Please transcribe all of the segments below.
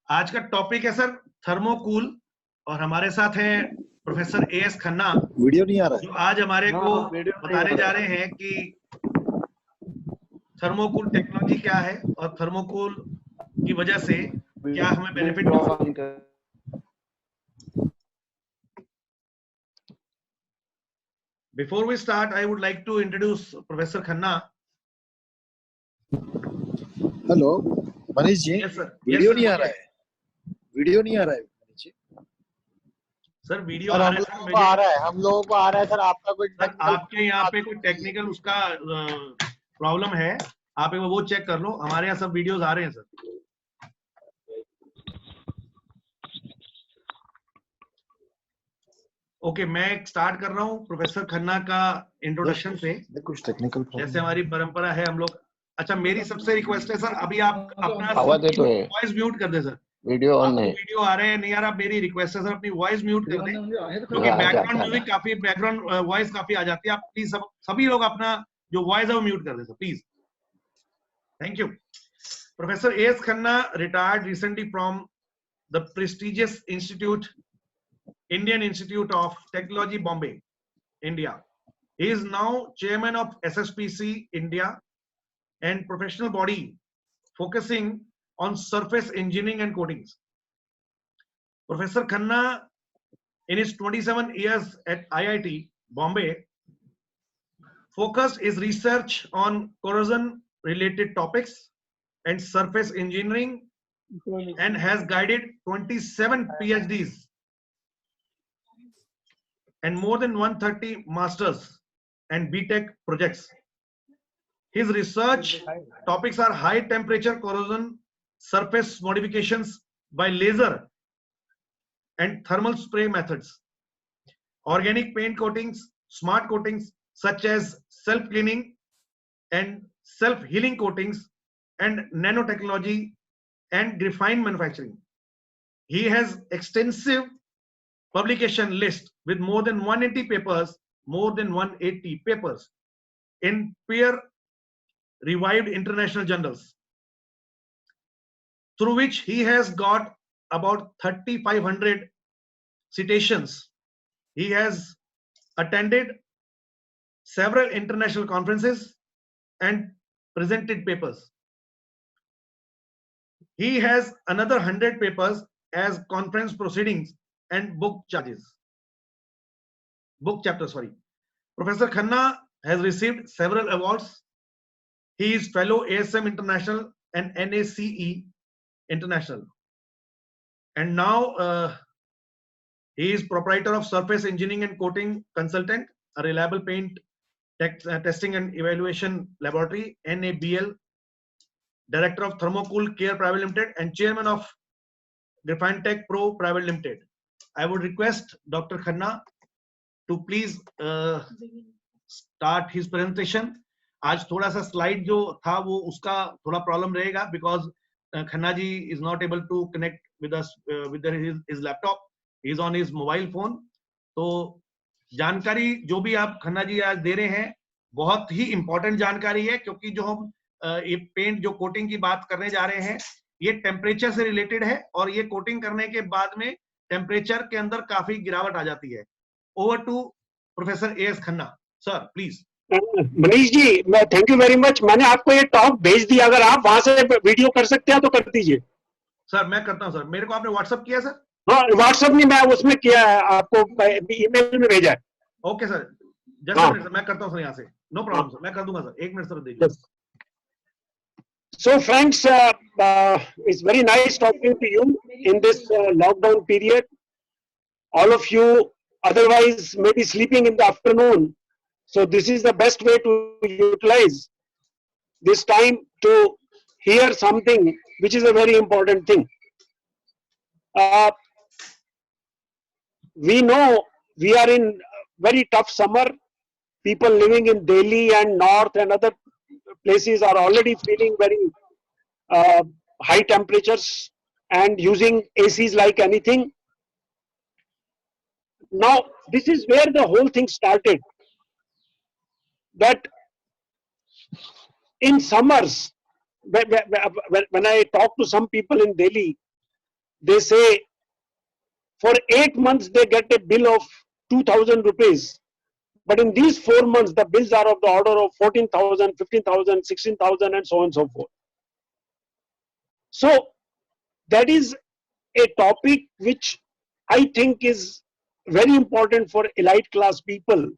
आज का टॉपिक है सर थर्मोकूल और हमारे साथ हैं प्रोफेसर एएस खन्ना। वीडियो नहीं आ रहा जो आज हमारे को बताने जा रहे हैं कि थर्मोकूल टेक्नोलॉजी क्या है और थर्मोकूल की वजह से क्या हमें बेनिफिट मिल सकता है। Before we start, I would like to introduce Professor Khanna. Hello Manish ji. Yes sir. Video Yes, नहीं sir, आ रहा है, वीडियो नहीं आ रहा है Manish ji. Sir video sir आ हम रहा है लोगों को आ रहा है, हम लोगों को आ रहा है सर। आपका कोई सर आपके यहाँ पे कोई टेक्निकल उसका प्रॉब्लम है, आप एक बार वो चेक कर लो। हमारे यहाँ सब वीडियोस आ रहे हैं सर। ओके, मैं स्टार्ट कर रहा हूँ प्रोफेसर खन्ना का इंट्रोडक्शन से। कुछ टेक्निकल जैसे हमारी परंपरा है हम लोग। अच्छा, मेरी सबसे रिक्वेस्ट है सर, अभी आप अपना वॉइस म्यूट कर दे सर। वीडियो ऑन है, वीडियो आ रहे हैं नहीं आ रहा, मेरी रिक्वेस्ट है सर अपनी वॉइस म्यूट कर दें, क्योंकि बैकग्राउंड म्यूजिक काफी, बैकग्राउंड वॉइस काफी आ जाती है। आप प्लीज सभी लोग अपना जो वॉइस है वो म्यूट कर दे sir please. Thank you. Professor A S Khanna retired recently from the prestigious Indian Institute of Technology, Bombay, India. He is now chairman of SSPC India and professional body focusing on surface engineering and coatings. Professor Khanna, in his 27 years at IIT Bombay, focused his research on corrosion related topics and surface engineering and has guided 27 PhDs and more than 130 masters and BTech projects. His research topics are high temperature corrosion, surface modifications by laser and thermal spray methods, organic paint coatings, smart coatings such as self-cleaning and self-healing coatings, and nanotechnology and graphene manufacturing. He has extensive publication list with more than 180 papers, in peer revived international journals, through which he has got about 3,500 citations. He has attended several international conferences and presented papers. He has another 100 papers as conference proceedings and book chapters. Professor Khanna has received several awards. He is fellow ASM International and NACE International, and now he is proprietor of Surface Engineering and Coating Consultant, a reliable paint testing and evaluation laboratory, NABL, director of Thermocool Care Private Limited, and chairman of Graphene Tech Pro Private Limited. I would request Dr. Khanna to please start his presentation. आज थोड़ा सा slide जो था वो उसका थोड़ा problem रहेगा, because Khanna ji is not able to connect with us with his laptop, he is on his mobile phone. तो जानकारी जो भी आप खन्ना जी आज दे रहे हैं बहुत ही इंपॉर्टेंट जानकारी है, क्योंकि जो हम ये पेंट जो कोटिंग की बात करने जा रहे हैं ये टेम्परेचर से रिलेटेड है, और ये कोटिंग करने के बाद में टेम्परेचर के अंदर काफी गिरावट आ जाती है। Over to professor A S Khanna sir, please. Manish ji, मैं थैंक यू वेरी मच। मैंने आपको ये टॉक भेज दिया, अगर आप वहां से वीडियो कर सकते हैं तो कर दीजिए। सर मैं करता हूं सर, मेरे को आपने व्हाट्सएप किया सर? हाँ, व्हाट्सएप नहीं, मैं उसमें किया है, आपको ईमेल में भेजा है। Okay sir, just a minute sir, मैं करता हूं सर यहाँ से। नो प्रॉब्लम सर, मैं कर दूंगा सर, एक मिनट सर दीजिए। So friends, it's very nice talking to you in this lockdown period. All of you otherwise may be sleeping in the afternoon, so this is the best way to utilize this time to hear something which is a very important thing. We know we are in very tough summer. People living in Delhi and North and other places are already feeling very high temperatures and using ACs like anything. Now, this is where the whole thing started. That in summers, when I talk to some people in Delhi, they say for 8 months they get a bill of 2,000 rupees. But in these 4 months, the bills are of the order of 14,000, 15,000, 16,000, and so on and so forth. So that is a topic which I think is very important for elite class people.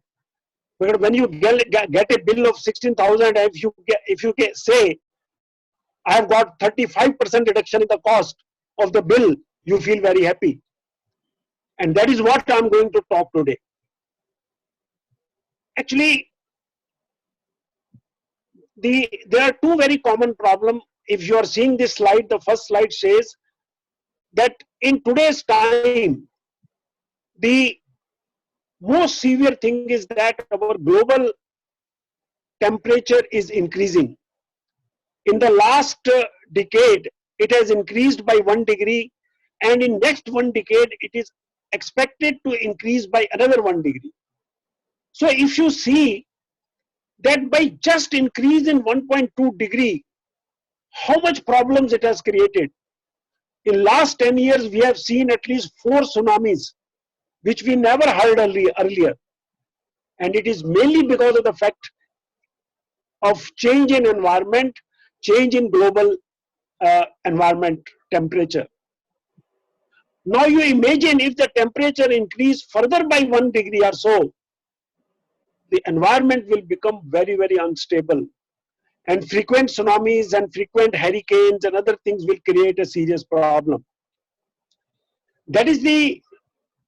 Because when you get a bill of 16,000, if you say, I have got 35% reduction in the cost of the bill, you feel very happy. And that is what I'm going to talk today. Actually, there are two very common problems. If you are seeing this slide, the first slide says that in today's time, the most severe thing is that our global temperature is increasing. In the last decade, it has increased by 1 degree, and in next 1 decade, it is expected to increase by another 1 degree. So if you see that by just increase in 1.2 degree, how much problems it has created. In last 10 years, we have seen at least 4 tsunamis, which we never heard earlier. And it is mainly because of the fact of change in environment, change in global environment temperature. Now you imagine if the temperature increase further by 1 degree or so, the environment will become very, very unstable. And frequent tsunamis and frequent hurricanes and other things will create a serious problem. That is the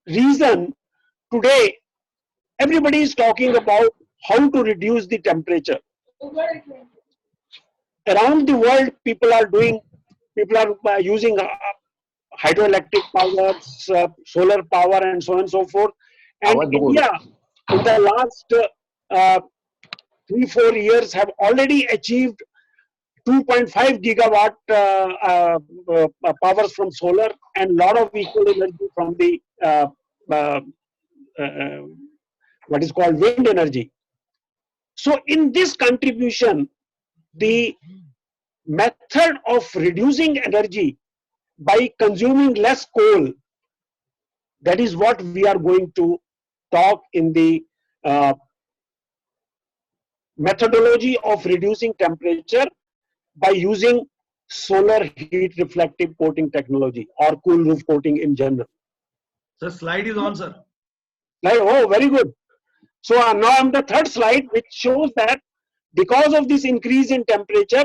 reason today everybody is talking about how to reduce the temperature. Around the world, people are using hydroelectric power, solar power, and so on and so forth. And India, in the last 3-4 years, have already achieved 2.5 gigawatt powers from solar and lot of equal energy from the what is called wind energy. So in this contribution, the method of reducing energy by consuming less coal, that is what we are going to talk in the methodology of reducing temperature by using solar heat reflective coating technology or cool roof coating in general. The slide is on, sir. Oh, very good. So now I'm the third slide, which shows that because of this increase in temperature,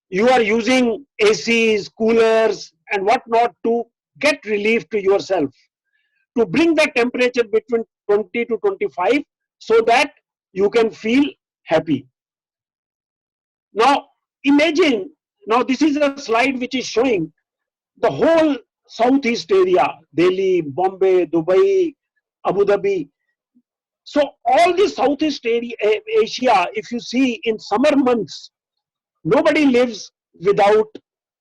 you are using ACs, coolers, and whatnot to get relief to yourself, to bring the temperature between 20 to 25 so that you can feel happy. Now imagine, now this is a slide which is showing the whole Southeast area, Delhi, Bombay, Dubai, Abu Dhabi. So all the Southeast Asia, if you see in summer months, nobody lives without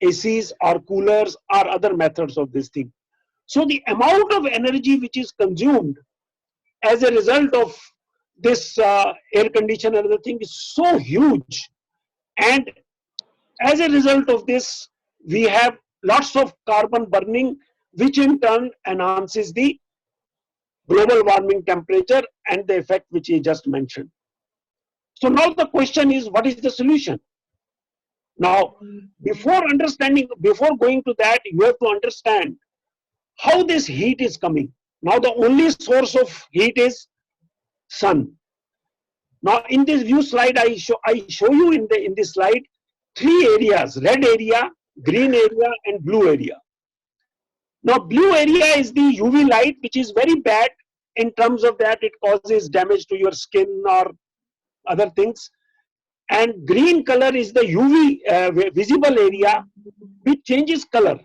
ACs or coolers or other methods of this thing. So the amount of energy which is consumed as a result of this air conditioner and other thing is so huge. And as a result of this, we have lots of carbon burning, which in turn enhances the global warming temperature and the effect which he just mentioned. So now the question is, what is the solution? Now, before going to that, you have to understand how this heat is coming. Now the only source of heat is sun. Now in this view slide, I show you in this slide 3 areas: red area, green area, and blue area. Now blue area is the UV light, which is very bad in terms of that it causes damage to your skin or other things. And green color is the UV visible area, which changes color.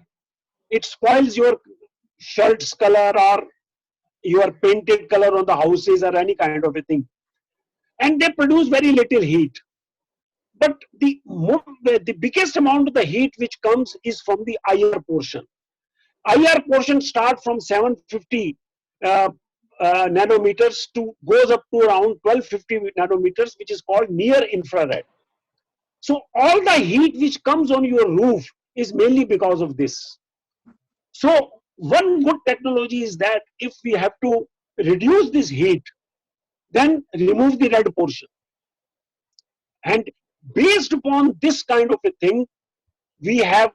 It spoils your shirt's color or your painted color on the houses or any kind of a thing. And they produce very little heat. But the biggest amount of the heat which comes is from the IR portion. IR portion starts from 750 nanometers to goes up to around 1250 nanometers, which is called near infrared. So all the heat which comes on your roof is mainly because of this. So one good technology is that if we have to reduce this heat, then remove the red portion. And based upon this kind of a thing, we have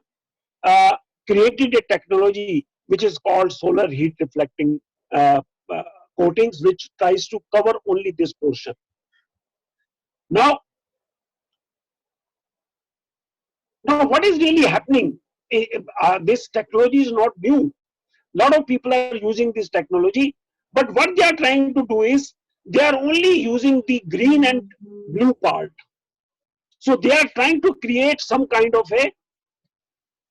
created a technology which is called solar heat reflecting uh, uh, coatings, which tries to cover only this portion. Now what is really happening? This technology is not new. A lot of people are using this technology, but what they are trying to do is they are only using the green and blue part. So they are trying to create some kind of a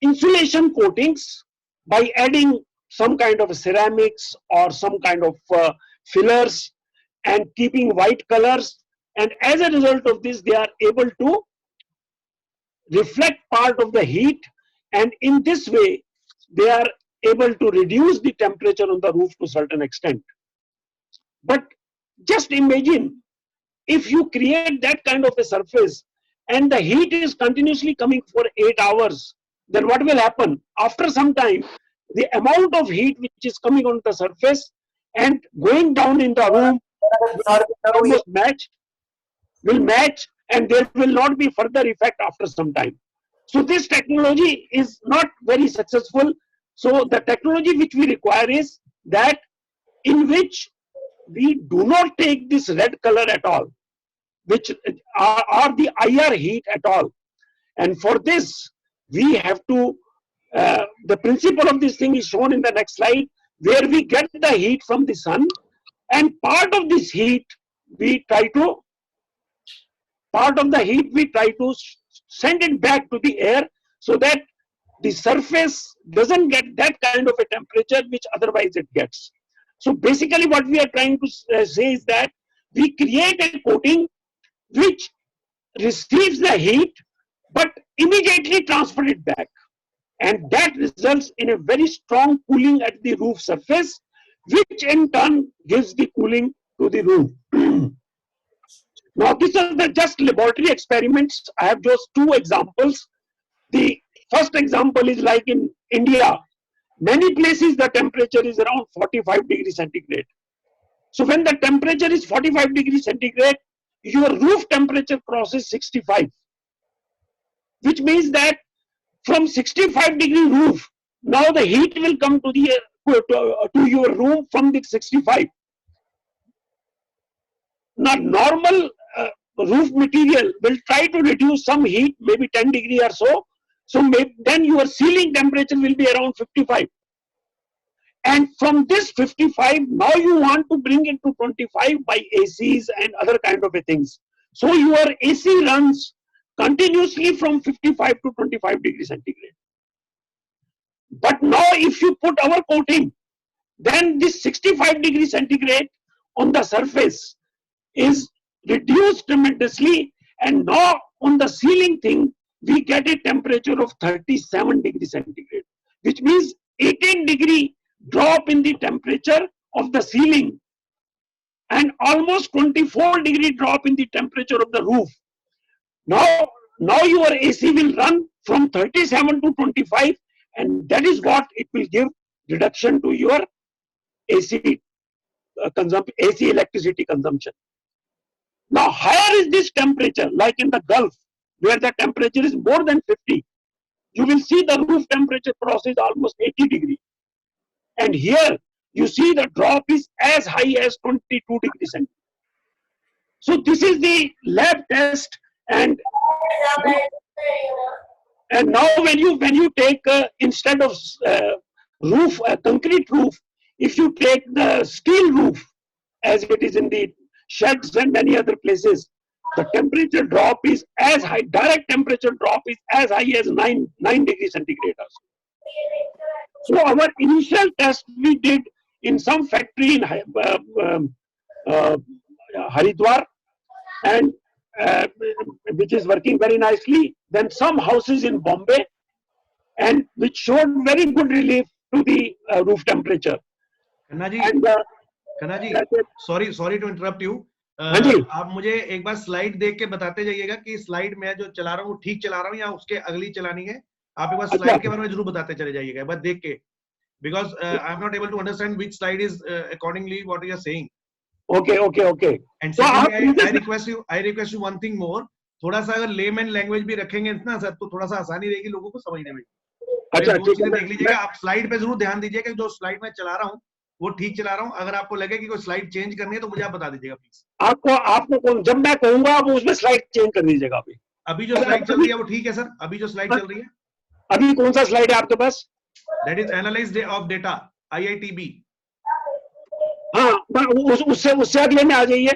insulation coatings by adding some kind of ceramics or some kind of fillers and keeping white colors, and as a result of this they are able to reflect part of the heat, and in this way they are able to reduce the temperature on the roof to a certain extent. But just imagine if you create that kind of a surface and the heat is continuously coming for 8 hours, then what will happen? After some time, the amount of heat which is coming on the surface and going down in the room will match, and there will not be further effect after some time. So this technology is not very successful. So the technology which we require is that in which we do not take this red color at all, which are the IR heat at all. And for this, we have to, the principle of this thing is shown in the next slide, where we get the heat from the sun, and part of this heat we try to send it back to the air, so that the surface doesn't get that kind of a temperature which otherwise it gets. So basically what we are trying to say is that we create a coating which receives the heat but immediately transfer it back, and that results in a very strong cooling at the roof surface, which in turn gives the cooling to the room. Now these are the just laboratory experiments. I have just 2 examples. The first example is like in India. Many places the temperature is around 45 degrees centigrade. So when the temperature is 45 degrees centigrade, your roof temperature crosses 65, which means that from 65-degree roof, now the heat will come to the to your room from the 65. Now normal roof material will try to reduce some heat, maybe 10 degree or so. So then your ceiling temperature will be around 55. And from this 55, now you want to bring it to 25 by ACs and other kind of things. So your AC runs continuously from 55 to 25 degrees centigrade. But now if you put our coating, then this 65 degrees centigrade on the surface is reduced tremendously, and now on the ceiling thing we get a temperature of 37 degrees centigrade, which means 18 degree drop in the temperature of the ceiling and almost 24 degree drop in the temperature of the roof. Now your AC will run from 37 to 25, and that is what it will give reduction to your AC AC electricity consumption. Now higher is this temperature, like in the Gulf, where the temperature is more than 50, you will see the roof temperature crosses almost 80 degrees. And here you see the drop is as high as 22 degrees centigrade. So this is the lab test, and now when you take instead of roof, concrete roof, if you take the steel roof, as it is in the sheds and many other places, the temperature drop is as high, direct temperature drop is as high as 9 degrees centigrade. So our initial test we did in some factory in Haridwar, and which is working very nicely. Then some houses in Bombay, and which showed very good relief to the roof temperature. Khanna ji, And Khanna ji, that's it. Sorry to interrupt you. हाँ जी। आप मुझे एक बार slide देख के बताते जाइएगा कि स्लाइड मैं जो चला रहा हूँ ठीक चला रहा हूँ या उसके अगली चलानी है। आप एक बार स्लाइड के बारे में जरूर बताते चले जाइएगा, एक बार देख के। because I'm not able to understand which slide is accordingly what you are saying. Okay, okay, okay. And So secondly, आप I request you one thing more. थोड़ा सा अगर लेमैन लैंग्वेज भी रखेंगे ना सर, तो थोड़ा सा आसानी रहेगी लोगों को समझने में। अच्छा दो ठीक चीजें है, देख लीजिएगा, आप स्लाइड पे जरूर ध्यान दीजिएगा कि जो स्लाइड मैं चला रहा हूँ वो ठीक चला रहा हूँ। अगर आपको लगे कि कोई स्लाइड चेंज करनी है तो मुझे आप बता दीजिएगा प्लीज। आपको जब मैं कहूंगा आप उसमें स्लाइड चेंज कर दीजिएगा। अभी जो स्लाइड चल रही है वो ठीक है सर? अभी जो स्लाइड चल रही है, अभी कौन सा स्लाइड है आपके पास? That is analyse of data IITB। हाँ, उससे अगले में आ जाइए।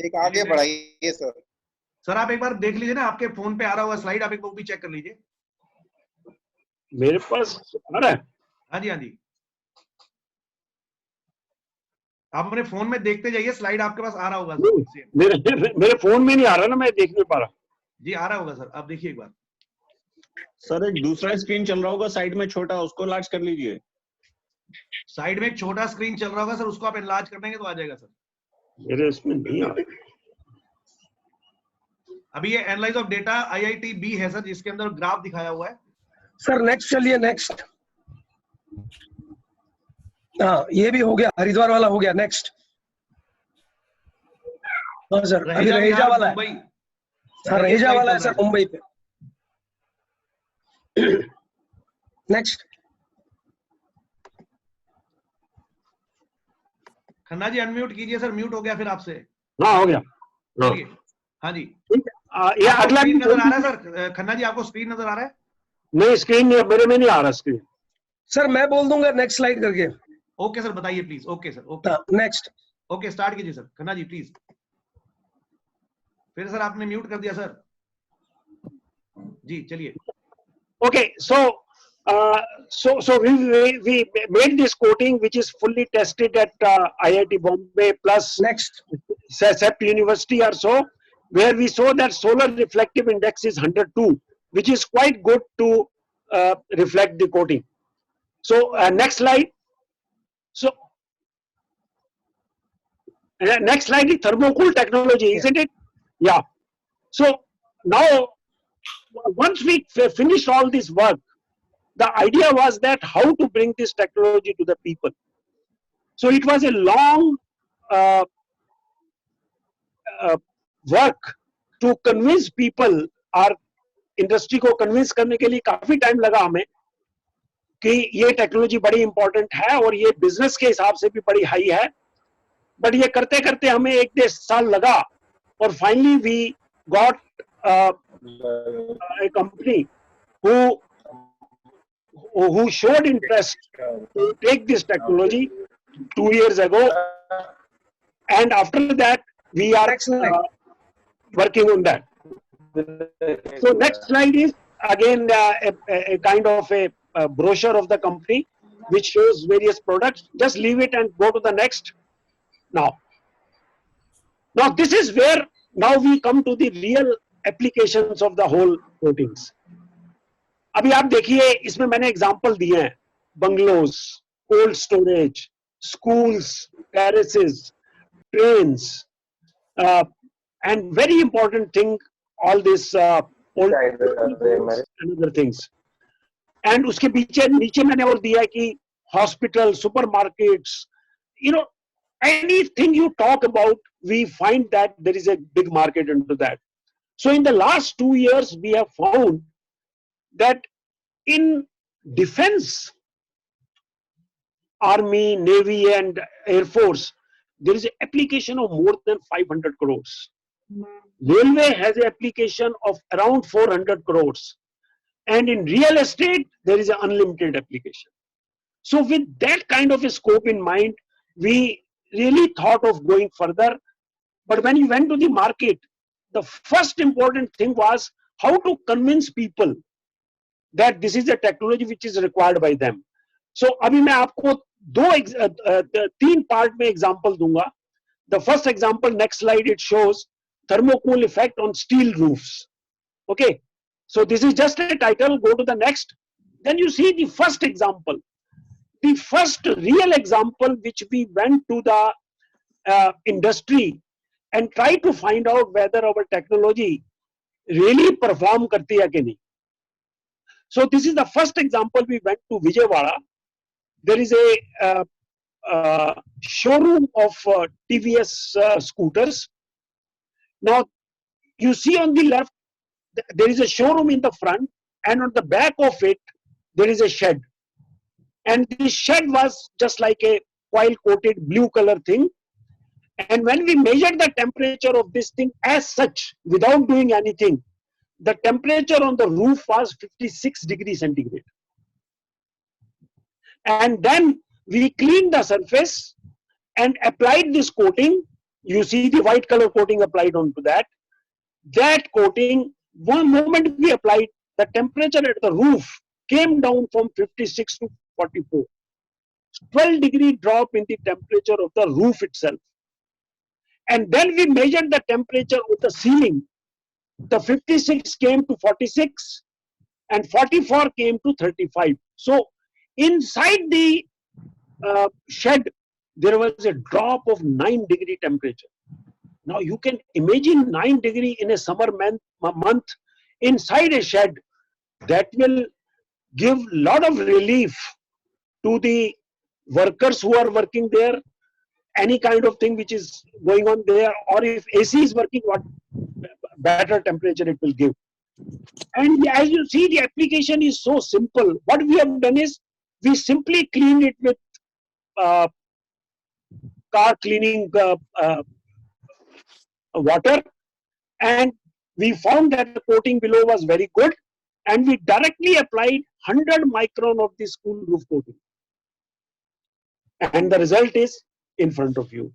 एक आगे बढ़ाइए सर। सर आप एक बार देख लीजिए ना, आपके फोन पे आ रहा होगा स्लाइड, आप एक बार भी चेक कर लीजिए। मेरे पास आ रहा है। हाँ जी, हाँ जी, आप अपने फोन में देखते जाइए, स्लाइड आपके पास आ रहा होगा सर। मेरे फोन में नहीं आ रहा ना, मैं देख नहीं पा रहा। जी आ रहा होगा सर, आप देखिए एक बार। सर एक दूसरा स्क्रीन चल रहा होगा साइड में छोटा, उसको लार्ज कर लीजिए। साइड में एक छोटा स्क्रीन चल रहा होगा सर, उसको आप एनलार्ज कर देंगे तो आ जाएगा सर। मेरे इसमें नहीं आ रहा। अभी ये एनालाइज ऑफ डेटा IITB है सर, जिसके अंदर ग्राफ दिखाया हुआ है। सर नेक्स्ट चलिए, नेक्स्ट। हाँ ये भी हो गया, हरिद्वार वाला हो गया, नेक्स्ट। हाँ सर, अभी रहेजा वाला है। हाँ रहेजा वाला है सर, मुंबई पे। नेक्स्ट। खन्ना जी अनम्यूट कीजिए सर, म्यूट हो गया फिर आपसे। हाँ हो गया। चलिए, हाँ जी। ये अगला स्क्रीन नजर आ रहा है सर? खन्ना जी आपको स्क्रीन नजर आ रहा है? नहीं, स्क्रीन नहीं, मेरे में नहीं आ रहा स्क्रीन। सर मैं बोल दूंगा नेक्स्ट स्लाइड करके। ओके सर, बताइए please. Okay sir, okay next. Okay start कीजिए सर, खन्ना जी प्लीज। फिर सर आपने म्यूट कर दिया सर। जी चलिए। Okay, so we made this coating which is fully tested at IIT Bombay plus next. CEPT University or so, where we saw that solar reflective index is 102, which is quite good to reflect the coating. So next slide. So next slide is thermocool technology, isn't it? Yeah. So now once we finished all this work, the idea was that how to bring this technology to the people. So it was a long work to convince people, और industry को convince करने के लिए काफी time लगा हमें कि ये टेक्नोलॉजी बड़ी इंपॉर्टेंट है और ये बिजनेस के हिसाब से भी बड़ी हाई है। बट ये करते करते हमें 1-1.5 साल लगा और finally we got a company who showed interest to take this technology 2 years ago, and after that we are working on that. So next slide is again a kind of a brochure of the company which shows various products. Just leave it and go to the next. Now this is where now we come to the real applications of the whole coatings. अभी आप देखिए, इसमें मैंने example दिए हैं, bungalows, cold storage, schools, terraces, trains, and very important thing, all this old and other things. And उसके पीछे नीचे मैंने और दिया है कि hospital, supermarkets, you know, anything you talk about, we find that there is a big market into that. So in the last 2 years, we have found that in defense, Army, Navy and Air Force, there is an application of more than 500 crores. Railway has an application of around 400 crores. And in real estate, there is an unlimited application. So with that kind of a scope in mind, we really thought of going further. But when you went to the market, the first important thing was how to convince people that this is a technology which is required by them. So अभी मैं आपको 3 part में example दूंगा. The first example, next slide, it shows thermocool effect on steel roofs. Okay, so this is just a title. Go to the next. Then you see the first example, the first real example which we went to the industry and try to find out whether our technology really perform करती है कि नहीं. So this is the first example. We went to Vijayawada. There is a showroom of TVS scooters. Now you see on the left, there is a showroom in the front, and on the back of it, there is a shed. And this shed was just like a foil-coated blue color thing. And when we measured the temperature of this thing as such, without doing anything, the temperature on the roof was 56 degrees centigrade. And then we cleaned the surface and applied this coating. You see the white color coating applied onto that. That coating, one moment we applied, the temperature at the roof came down from 56 to 44. 12-degree drop in the temperature of the roof itself. And then we measured the temperature of the ceiling. The 56 came to 46 and 44 came to 35. So inside the shed, there was a drop of 9-degree temperature. Now you can imagine 9 degree in a summer month inside a shed. That will give a lot of relief to the workers who are working there, any kind of thing which is going on there, or if AC is working, what better temperature it will give. And as you see, the application is so simple. What we have done is, we simply cleaned it with car cleaning water, and we found that the coating below was very good, and we directly applied 100 micron of the school roof coating, and the result is in front of you.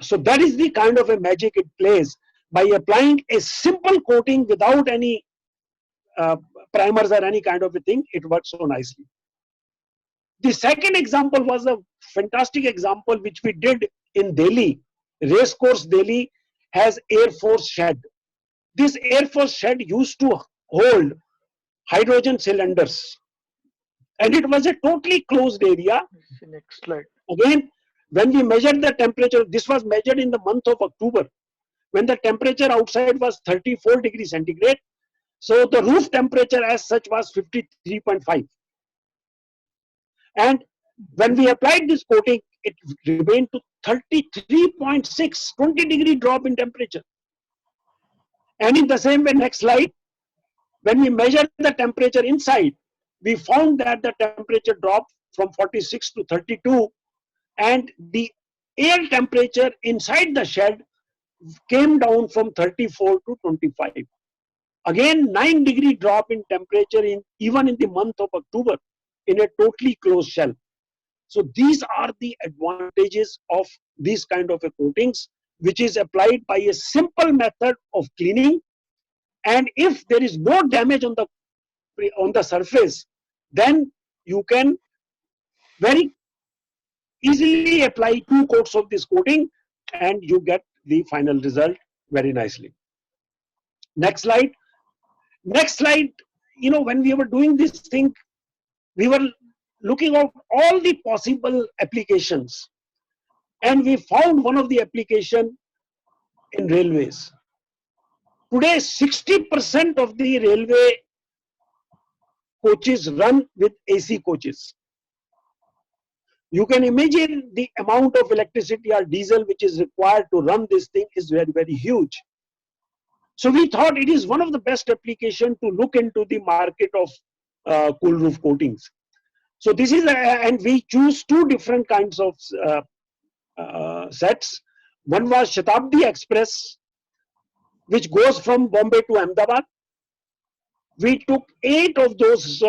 So that is the kind of a magic it plays. By applying a simple coating without any primers or any kind of a thing, it works so nicely. The second example was a fantastic example which we did in Delhi. Racecourse Delhi has Air Force shed. This Air Force shed used to hold hydrogen cylinders, and it was a totally closed area. Next slide. Again, when we measured the temperature, this was measured in the month of October, when the temperature outside was 34 degrees centigrade. So the roof temperature as such was 53.5. And when we applied this coating, it remained to 33.6, 20-degree drop in temperature. And in the same way, next slide, when we measured the temperature inside, we found that the temperature dropped from 46 to 32, and the air temperature inside the shed came down from 34 to 25. Again, 9-degree drop in temperature even in the month of October in a totally closed shell. So these are the advantages of these kind of a coatings, which is applied by a simple method of cleaning. And if there is no damage on the surface, then you can very easily apply 2 coats of this coating and you get the final result very nicely. Next slide. Next slide. You know, when we were doing this thing, we were looking at all the possible applications, and we found one of the application in railways. Today, 60% of the railway coaches run with AC coaches. You can imagine the amount of electricity or diesel which is required to run this thing is very, very huge. So we thought it is one of the best application to look into the market of cool roof coatings. So this is, and we choose 2 different kinds of sets. One was Shatabdi Express, which goes from Bombay to Ahmedabad. We took 8 of those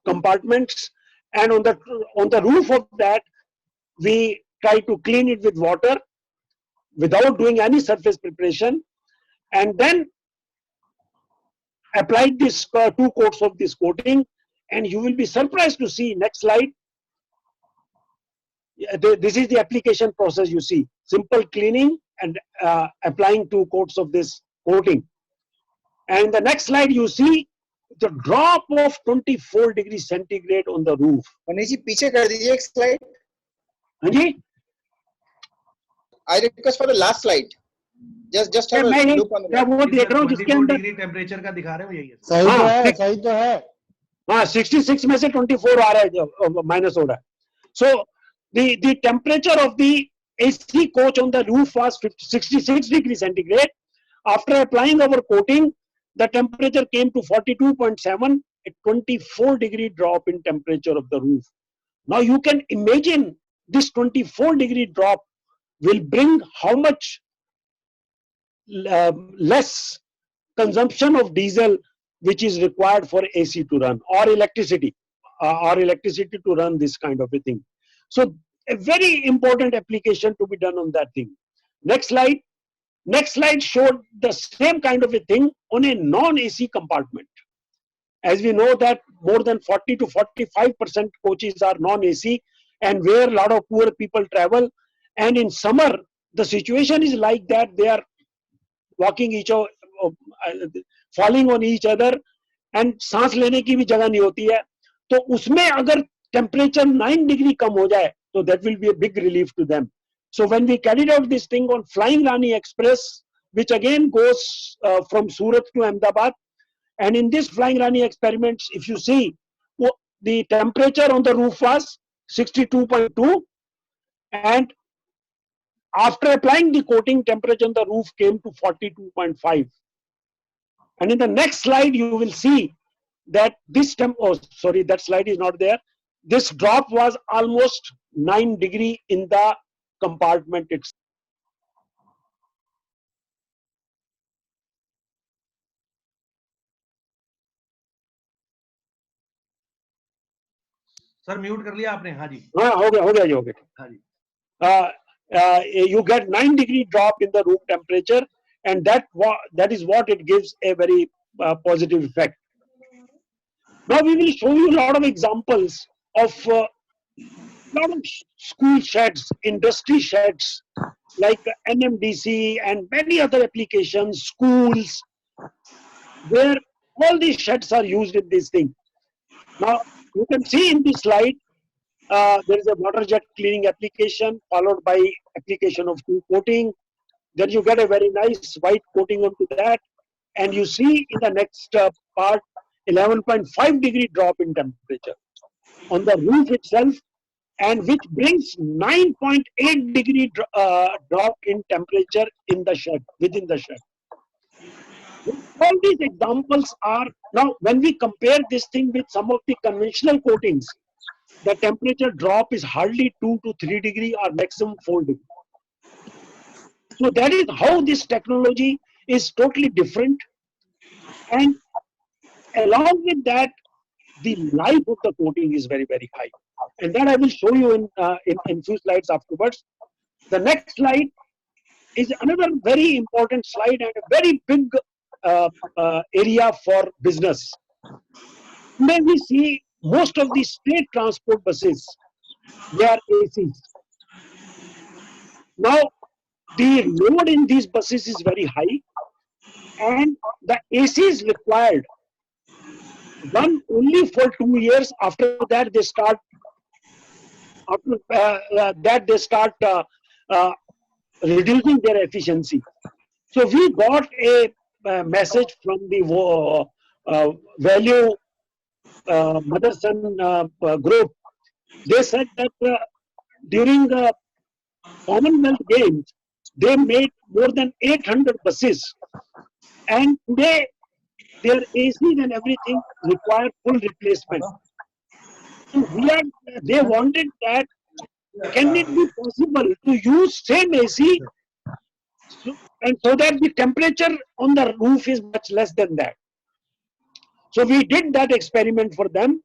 compartments, and on the roof of that, we try to clean it with water without doing any surface preparation, and then applied this 2 coats of this coating, and you will be surprised to see. Next slide. This is the application process. You see, simple cleaning and applying 2 coats of this coating. And the next slide, you see the drop of 24 degrees centigrade on the roof. Manish ji पीछे कर दीजिए एक slide. हाँ जी. I request for the last slide. just have a मैं look on the मैं map. वो देख रहा हूँ जिसके 24 अंदर डिग्री टेम्परेचर का दिखा रहे हो, यही है। सही तो हाँ, है, सही तो है। हाँ 66 में से 24 आ रहा है जो माइनस हो रहा है. So the temperature of the AC coach on the roof was 66 degrees centigrade. After applying our coating, the temperature came to 42.7, a 24 degree drop in temperature of the roof. Now you can imagine this 24 degree drop will bring how much less consumption of diesel which is required for AC to run, or electricity to run this kind of a thing. So a very important application to be done on that thing. Next slide. Next slide showed the same kind of a thing on a non-AC compartment. As we know that more than 40 to 45% coaches are non-AC, and where a lot of poor people travel, and in summer the situation is like that, they are walking each other, falling on each other, and सांस लेने की भी जगह नहीं होती है. तो उसमें अगर temperature 9 degree कम हो जाए, so that will be a big relief to them. So when we carried out this thing on Flying Rani Express, which again goes from Surat to Ahmedabad, and in this Flying Rani experiments, if you see, the temperature on the roof was 62.2, and after applying the coating, temperature on the roof came to 42.5. And in the next slide, you will see that this that slide is not there. This drop was almost 9 degree in the compartment itself. Sir mute कर लिया आपने? हाँ जी, हाँ, हो गया जी, हो गया. हाँ जी. You get 9 degree drop in the room temperature, and that is what it gives a very positive effect. Now we will show you a lot of examples of lot of school sheds, industry sheds, like NMDC and many other applications, schools, where all these sheds are used in this thing. Now you can see in this slide, there is a water jet cleaning application followed by application of coating. Then you get a very nice white coating onto that, and you see in the next part 11.5 degree drop in temperature on the roof itself, and which brings 9.8 degree drop in temperature in the shed, within the shed. All these examples are, now when we compare this thing with some of the conventional coatings, the temperature drop is hardly 2 to 3 degree or maximum 4 degree. So that is how this technology is totally different, and along with that, the life of the coating is very, very high, and that I will show you in few slides afterwards. The next slide is another very important slide and a very big area for business. Today we see most of the state transport buses, they are ACs. Now the load in these buses is very high, and the AC is required run only for 2 years. After that they start reducing their efficiency. So we got a message from the Value Motherson group. They said that during the Commonwealth Games, they made more than 800 buses, and today their ACs and everything require full replacement. So they wanted that, can it be possible to use same AC, and so that the temperature on the roof is much less than that. So we did that experiment for them,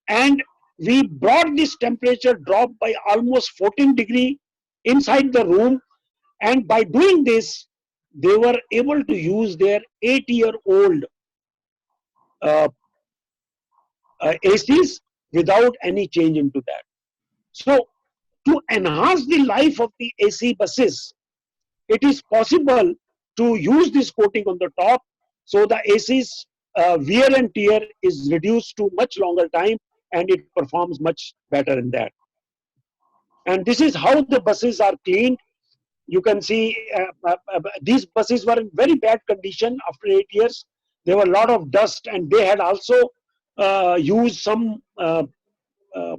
and we brought this temperature drop by almost 14 degree inside the room, and by doing this, they were able to use their 8-year-old ACs without any change into that. So to enhance the life of the AC buses, it is possible to use this coating on the top, so the AC's wear and tear is reduced to much longer time, and it performs much better in that. And this is how the buses are cleaned. you can see these buses were in very bad condition after 8 years. There were a lot of dust, and they had also used some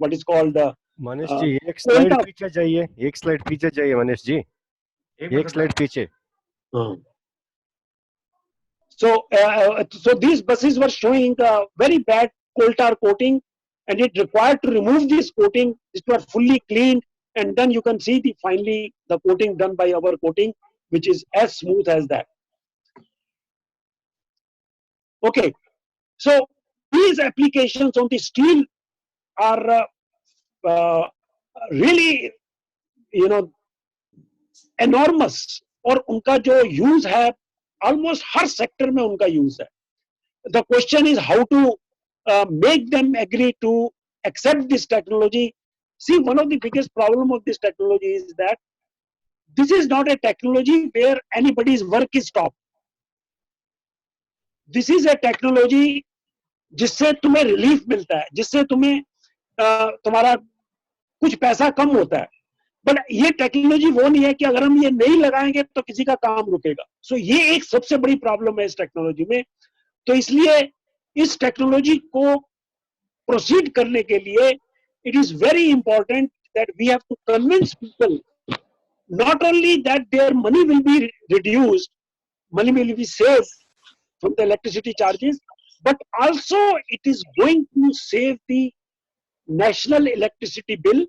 what is called Manish ji एक coal slide tar. पीछे जाइए, एक slide पीछे जाइए मनीष जी, एक slide पीछे. So these buses were showing very bad coal tar coating, and it required to remove this coating. It was fully cleaned, and then you can see finally the coating done by our coating, which is as smooth as that. Okay, so these applications on the steel are really, you know, enormous, और उनका जो use है almost हर sector में उनका use है. The question is how to make them agree to accept this technology. See, one of the biggest problem of this technology is that this is not a technology where anybody's work is stopped. This is a technology जिससे तुम्हें relief मिलता है, जिससे तुम्हें तुम्हारा कुछ पैसा कम होता है. बट ये टेक्नोलॉजी वो नहीं है कि अगर हम ये नहीं लगाएंगे तो किसी का काम रुकेगा. सो ये एक सबसे बड़ी प्रॉब्लम है इस टेक्नोलॉजी में. तो इसलिए इस टेक्नोलॉजी को प्रोसीड करने के लिए it is very important that we have to convince people not only that their money will be reduced, money will be saved from the electricity charges, but also it is going to save the national electricity bill,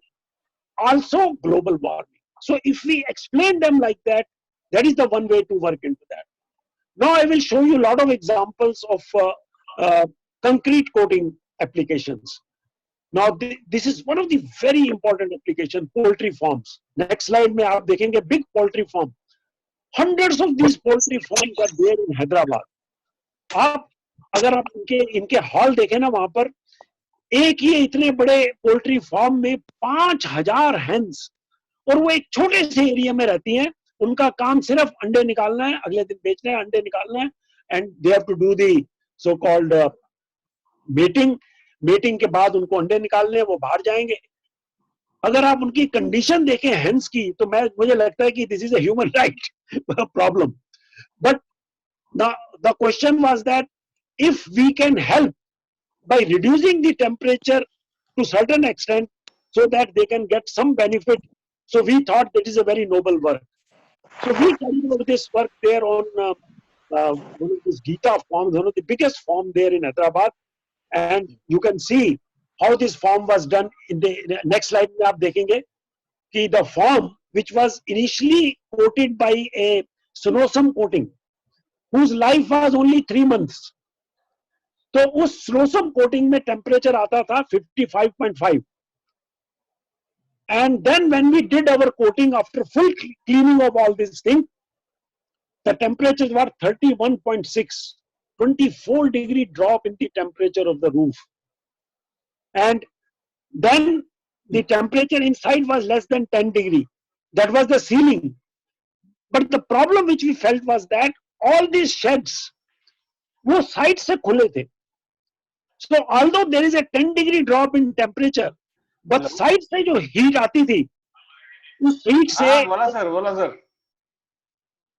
also global warming. So if we explain them like that, that is the one way to work into that. Now I will show you a lot of examples of concrete coating applications. Now this is one of the very important application, poultry farms. Next slide में आप देखेंगे big poultry farm. Hundreds of these poultry farms are there in Hyderabad. आप अगर आप इनके hall देखें ना, वहां पर एक ही इतने बड़े पोल्ट्री फार्म में 5000 हेन्स, और वो एक छोटे से एरिया में रहती हैं. उनका काम सिर्फ अंडे निकालना है, अगले दिन बेचना है, अंडे निकालना है, and they have to do the so called mating के बाद उनको अंडे निकालने हैं, वो बाहर जाएंगे. अगर आप उनकी कंडीशन देखें हेन्स की, तो मुझे लगता है कि this is a human right problem. But the question was that if we can help by reducing the temperature to certain extent so that they can get some benefit, so we thought that is a very noble work. So we carried out this work there on one of these Gita farms, one of the biggest farm there in Hyderabad, and you can see how this farm was done. In the next slide में आप देखेंगे कि the farm which was initially coated by a Sunosum coating, whose life was only 3 months. तो उस स्लोसम coating में temperature आता था 55.5, and then when we did our coating after full cleaning of all this thing, the temperatures were 31.6, 24-degree drop in the temperature of the roof, and then the temperature inside was less than 10 degree. That was the ceiling. But the problem which we felt was that all these sheds वो side से खुले थे. So although there is a 10-degree drop in temperature, but side से जो heat आती थी, उस heat से बोला सर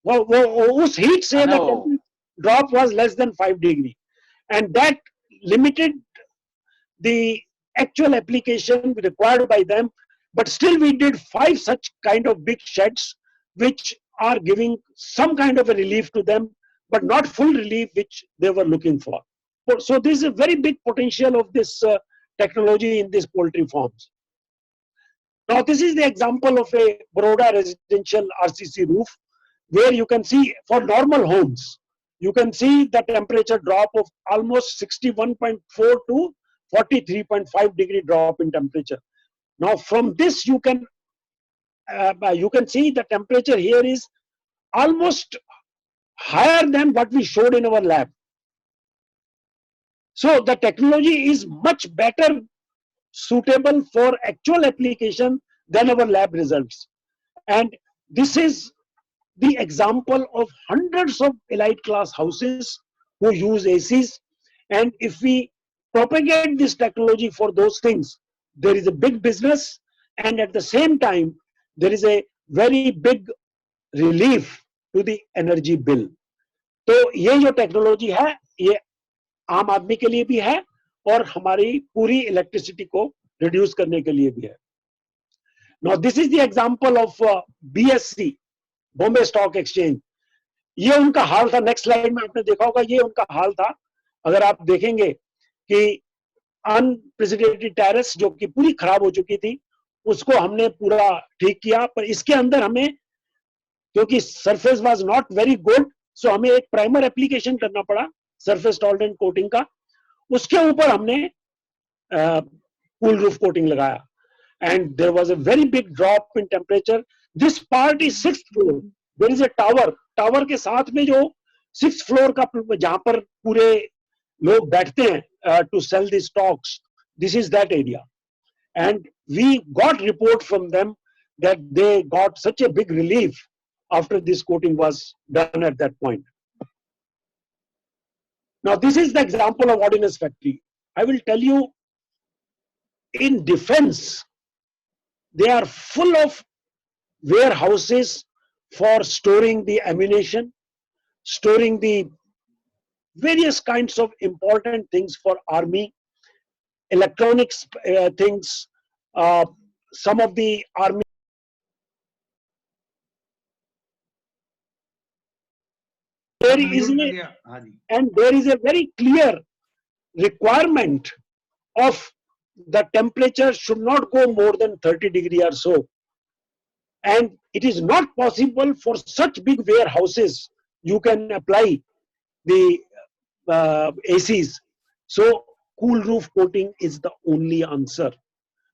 वो उस हीट से the drop was less than 5 degree, and that limited the actual application required by them. But still we did 5 such kind of big sheds which are giving some kind of a relief to them, but not full relief which they were looking for. So this is a very big potential of this technology in these poultry farms. Now this is the example of a Baroda residential RCC roof, where you can see for normal homes, you can see the temperature drop of almost 61.4 to 43.5 degree drop in temperature. Now from this you can see the temperature here is almost higher than what we showed in our lab. So the technology is much better suitable for actual application than our lab results. And this is the example of hundreds of elite class houses who use ACs. And if we propagate this technology for those things, there is a big business, and at the same time, there is a very big relief to the energy bill. तो ये जो technology है ये आम आदमी के लिए भी है और हमारी पूरी इलेक्ट्रिसिटी को रिड्यूस करने के लिए भी है. Now this is the example of BSC, Bombay stock exchange. ये उनका हाल था. नेक्स्ट स्लाइड में आपने देखा होगा ये उनका हाल था. अगर आप देखेंगे कि अनप्रेसिडेंटेड टेरेस जो कि पूरी खराब हो चुकी थी उसको हमने पूरा ठीक किया, पर इसके अंदर हमें क्योंकि surface was not very good so हमें एक प्राइमर एप्लीकेशन करना पड़ा सरफेस टॉलरेंट कोटिंग का. उसके ऊपर हमने कूल रूफ कोटिंग लगाया and there was a very big drop in temperature. This part is 6th floor. There is a tower. Tower के साथ में जो 6th floor का जहां पर पूरे लोग बैठते हैं to sell the stocks, this is that area. And we got report from them that they got such a big relief after this coating was done at that point. Now this is the example of ordnance factory. I will tell you, in defense they are full of warehouses for storing the ammunition, storing the various kinds of important things for army, electronics things, some of the army. There is a very clear requirement of the temperature should not go more than 30 degrees or so. And it is not possible for such big warehouses you can apply the ACs. So cool roof coating is the only answer.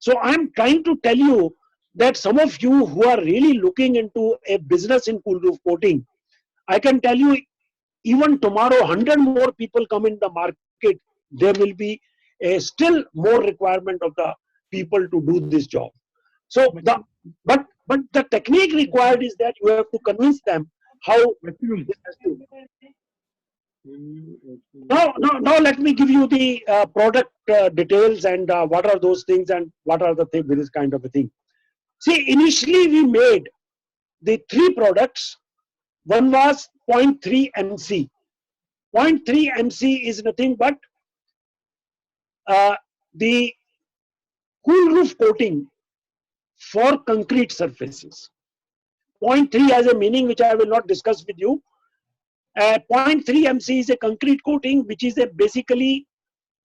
So I'm trying to tell you that some of you who are really looking into a business in cool roof coating, I can tell you even tomorrow 100 more people come in the market, there will be a still more requirement of the people to do this job. So but the technique required is that you have to convince them how this has to. Now let me give you the product details and what are those things and what are the things with this kind of a thing. See, initially we made the 3 products. One was 0.3 MC. 0.3 MC is nothing but the cool roof coating for concrete surfaces. 0.3 has a meaning which I will not discuss with you. 0.3 MC is a concrete coating which is a basically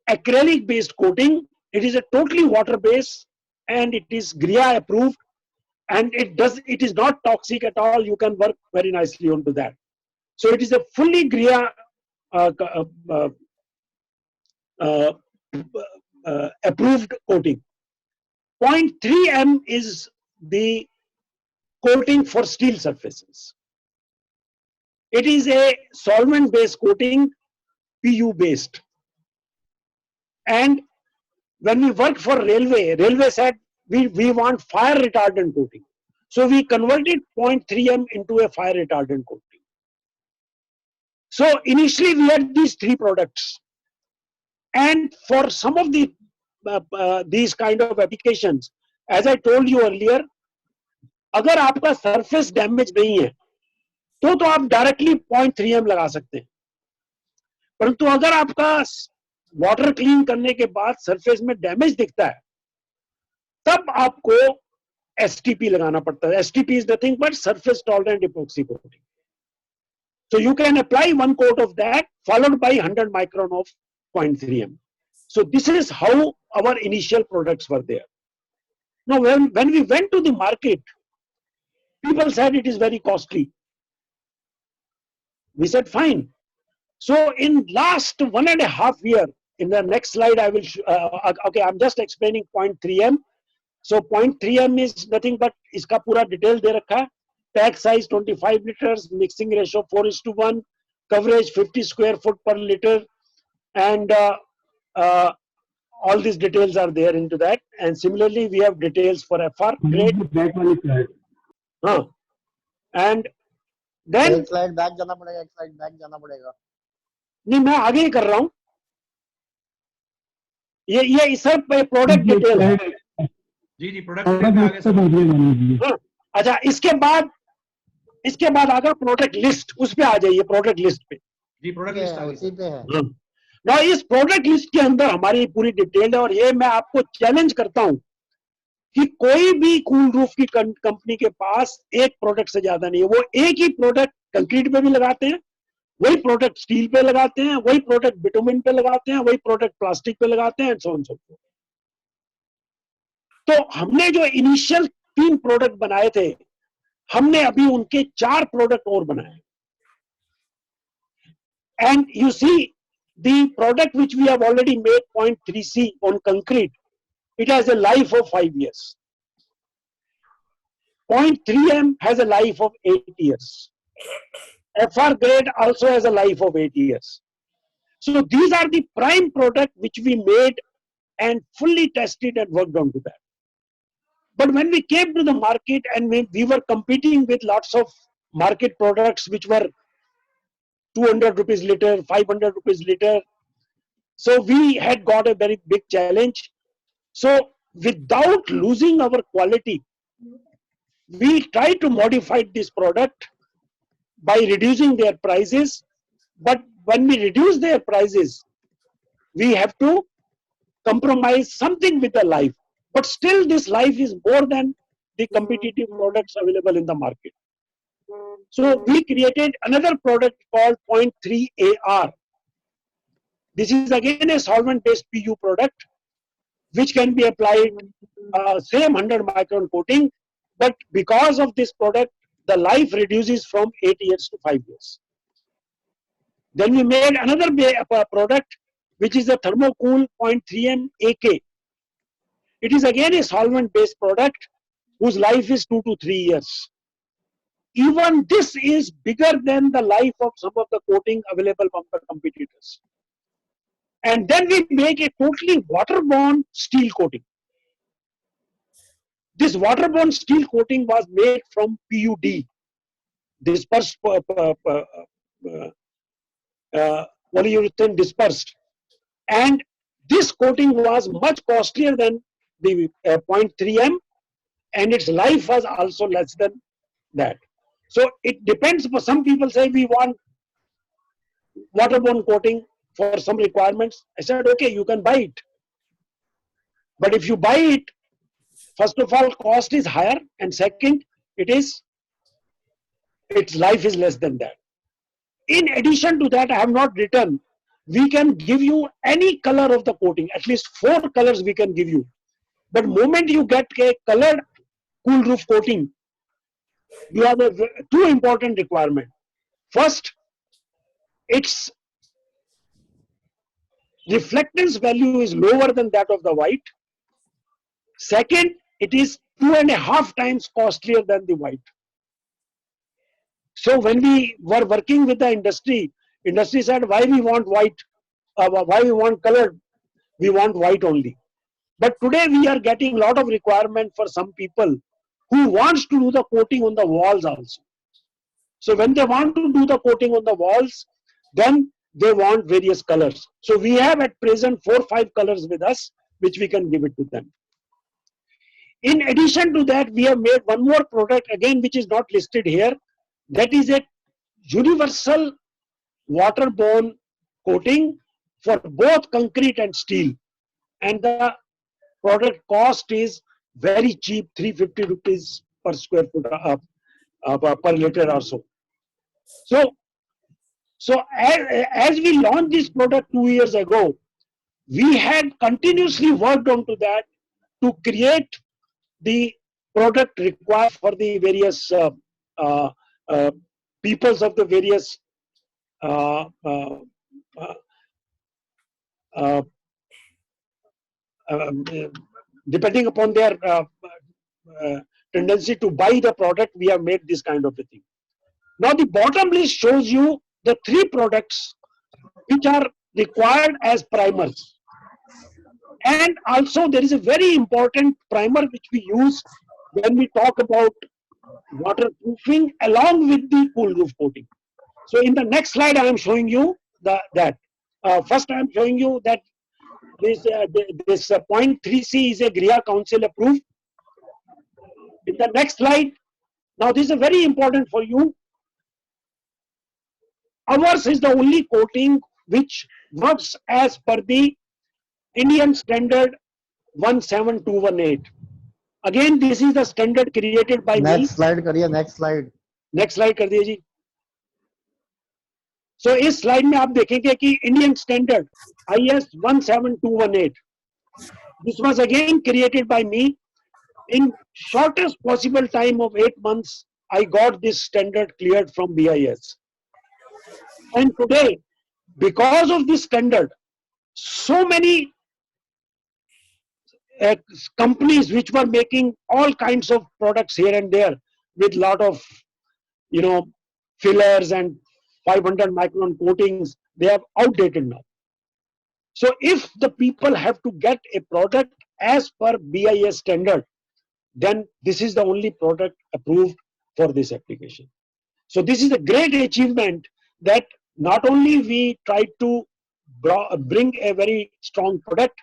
acrylic based coating. It is a totally water based and it is GRIA approved and it is not toxic at all. You can work very nicely onto that. So it is a fully GRIA approved coating. 0.3 M is the coating for steel surfaces. It is a solvent based coating, PU based. And when we worked for railway said we want fire retardant coating. So we converted 0.3 M into a fire retardant coating. So initially we had these 3 products. And for some of the these kind of applications, as I told you earlier, अगर आपका surface damage नहीं है, तो आप directly 0.3 M लगा सकते हैं. परंतु अगर आपका water clean करने के बाद surface में damage दिखता है, तब आपको STP लगाना पड़ता है. STP is nothing but surface tolerant epoxy coating. So you can apply 1 coat of that followed by 100 micron of 0.3 M. So this is how our initial products were there. Now when we went to the market, people said it is very costly. We said fine. So in last 1.5 years, in the next slide I will okay, I'm just explaining 0.3 M. So 0.3 M is nothing but iska pura detail de rakha hai. Pack size 25 liters, mixing ratio 4:1, coverage 50 square foot per liter, and all these details are there into that. And similarly, we have details for FR grade. And then एक slide back जाना पड़ेगा, एक slide back जाना पड़ेगा. नहीं, मैं आगे ही कर रहा हूँ. ये सब प्रोडक्ट डिटेल है. जी प्रोडक्ट आगे. अच्छा, इसके बाद इसके बाद आगा प्रोडक्ट लिस्ट, उस पे आ जाइए, प्रोडक्ट लिस्ट पे। जी प्रोडक्ट लिस्ट आ गई उसी सर। पे है। ना इस प्रोडक्ट लिस्ट के अंदर हमारी पूरी डिटेल है, और ये मैं आपको चैलेंज करता हूं कि कोई भी कूल रूफ की कंपनी के पास एक प्रोडक्ट से ज्यादा नहीं है। वो एक ही प्रोडक्ट कंक्रीट पे भी लगाते हैं, वही प्रोडक्ट स्टील पे लगाते हैं, वही प्रोडक्ट बिटुमिन पे लगाते हैं, वही प्रोडक्ट प्लास्टिक पे लगाते हैं, and so on so fourth. तो हमने जो इनिशियल 3 प्रोडक्ट बनाए थे, हमने अभी उनके 4 प्रोडक्ट और बनाए। And you see the product which we have already made 0.3C on concrete, it has a life of 5 years. 0.3M has a life of 8 years. FR grade also has a life of 8 years. So these are the prime product which we made and fully tested and worked on to that. But when we came to the market and we were competing with lots of market products which were 200 rupees liter, 500 rupees liter, so we had got a very big challenge. So without losing our quality, we tried to modify this product by reducing their prices. But when we reduce their prices, we have to compromise something with the life. But still this life is more than the competitive products available in the market. So we created another product called 0.3AR. This is again a solvent-based PU product, which can be applied same 100 micron coating, but because of this product, the life reduces from 8 years to 5 years. Then we made another product, which is the Thermocool 0.3M AK. It is again a solvent-based product whose life is 2 to 3 years. Even this is bigger than the life of some of the coating available from the competitors. And then we make a totally waterborne steel coating. This waterborne steel coating was made from PUD, dispersed polyurethane dispersed, and this coating was much costlier than the 0.3M, and its life was also less than that. So it depends. For some people say we want waterborne coating for some requirements. I said, okay, you can buy it, but if you buy it, first of all, cost is higher, and second, its life is less than that. In addition to that, I have not written, we can give you any color of the coating, at least 4 colors we can give you. But moment you get a colored cool roof coating, you have 2 important requirements. First, its reflectance value is lower than that of the white. Second, it is 2.5 times costlier than the white. So when we were working with the industry said, why we want white, why we want colored, we want white only. But today we are getting a lot of requirement for some people who wants to do the coating on the walls also. So when they want to do the coating on the walls, then they want various colors. So we have at present 4 or 5 colors with us, which we can give it to them. In addition to that, we have made one more product again, which is not listed here. That is a universal waterborne coating for both concrete and steel. And the product cost is very cheap, 350 rupees per square foot per liter or so. So as we launched this product 2 years ago, we had continuously worked on to that to create the product required for the various peoples of the various depending upon their tendency to buy the product, we have made this kind of a thing. Now the bottom list shows you the 3 products which are required as primers. And also there is a very important primer which we use when we talk about waterproofing along with the cool roof coating. So in the next slide I am showing you that. First I am showing you that this 0.3C is a GRIA Council approved. In the next slide, Now this is very important for you. Ours is the only coating which works as per the Indian standard 17218. Again, this is the standard created by me. Next slide करिए, next slide. Next slide कर दीजिए जी. सो इस slide में आप देखेंगे कि Indian standard IS 17218, this was again created by me. In shortest possible time of 8 months, I got this standard cleared from BIS. And today, because of this standard, so many companies which were making all kinds of products here and there with lot of, fillers and 500 micron coatings, they are outdated now. So if the people have to get a product as per BIS standard, then this is the only product approved for this application. So this is a great achievement that not only we tried to bring a very strong product,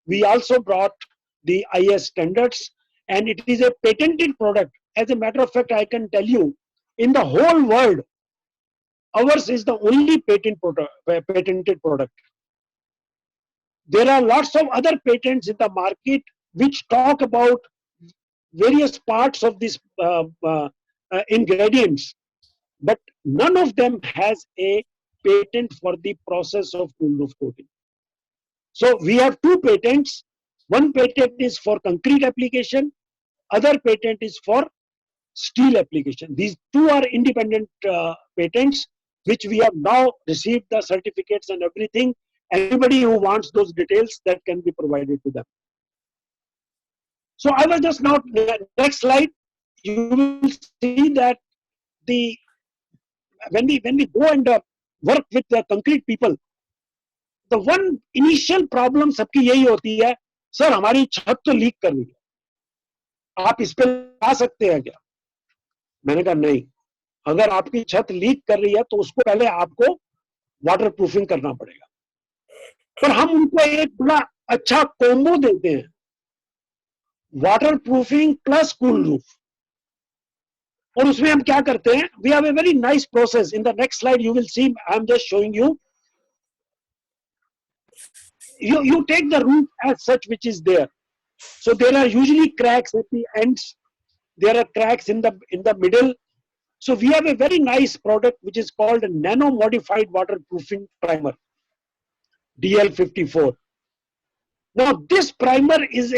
we also brought the IS standards, and it is a patented product. As a matter of fact, I can tell you, in the whole world, ours is the only patented product. There are lots of other patents in the market which talk about various parts of these ingredients, but none of them has a patent for the process of cool roof coating. So we have two patents. One patent is for concrete application, other patent is for steel application. These two are independent patents, which we have now received the certificates and everything. Anybody who wants those details, that can be provided to them. So I will just now, next slide, you will see that when we go and work with the concrete people, the one initial problem सबकी यही होती है, sir हमारी छत तो leak कर रही है, आप इस पे ला सकते हैं क्या? मैंने कहा नहीं, अगर आपकी छत लीक कर रही है तो उसको पहले आपको वाटर प्रूफिंग करना पड़ेगा. पर हम उनको एक बड़ा अच्छा कॉम्बो देते हैं, water proofing plus cool roof. और उसमें हम क्या करते हैं, we have a very nice process. In the next slide you will see, I am just showing you. You take the roof as such which is there. So there are usually cracks at the ends. There are cracks in the middle. So we have a very nice product which is called a nano modified waterproofing primer, DL54. Now this primer is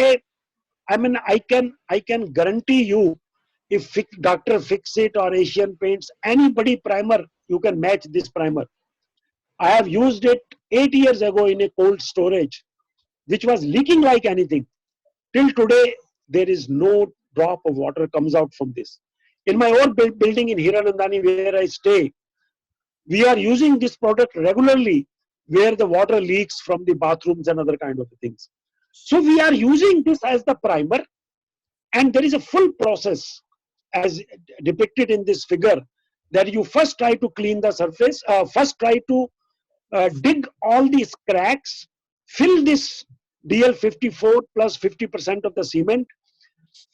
I can guarantee you, if Dr. Fixit or Asian Paints, anybody primer, you can match this primer. I have used it 8 years ago in a cold storage, which was leaking like anything. Till today, there is no drop of water comes out from this. In my own building in Hiranandani, where I stay, we are using this product regularly, where the water leaks from the bathrooms and other kind of things. So we are using this as the primer, and there is a full process as depicted in this figure, that you first try to clean the surface, first try to dig all these cracks, fill this DL54 plus 50% of the cement,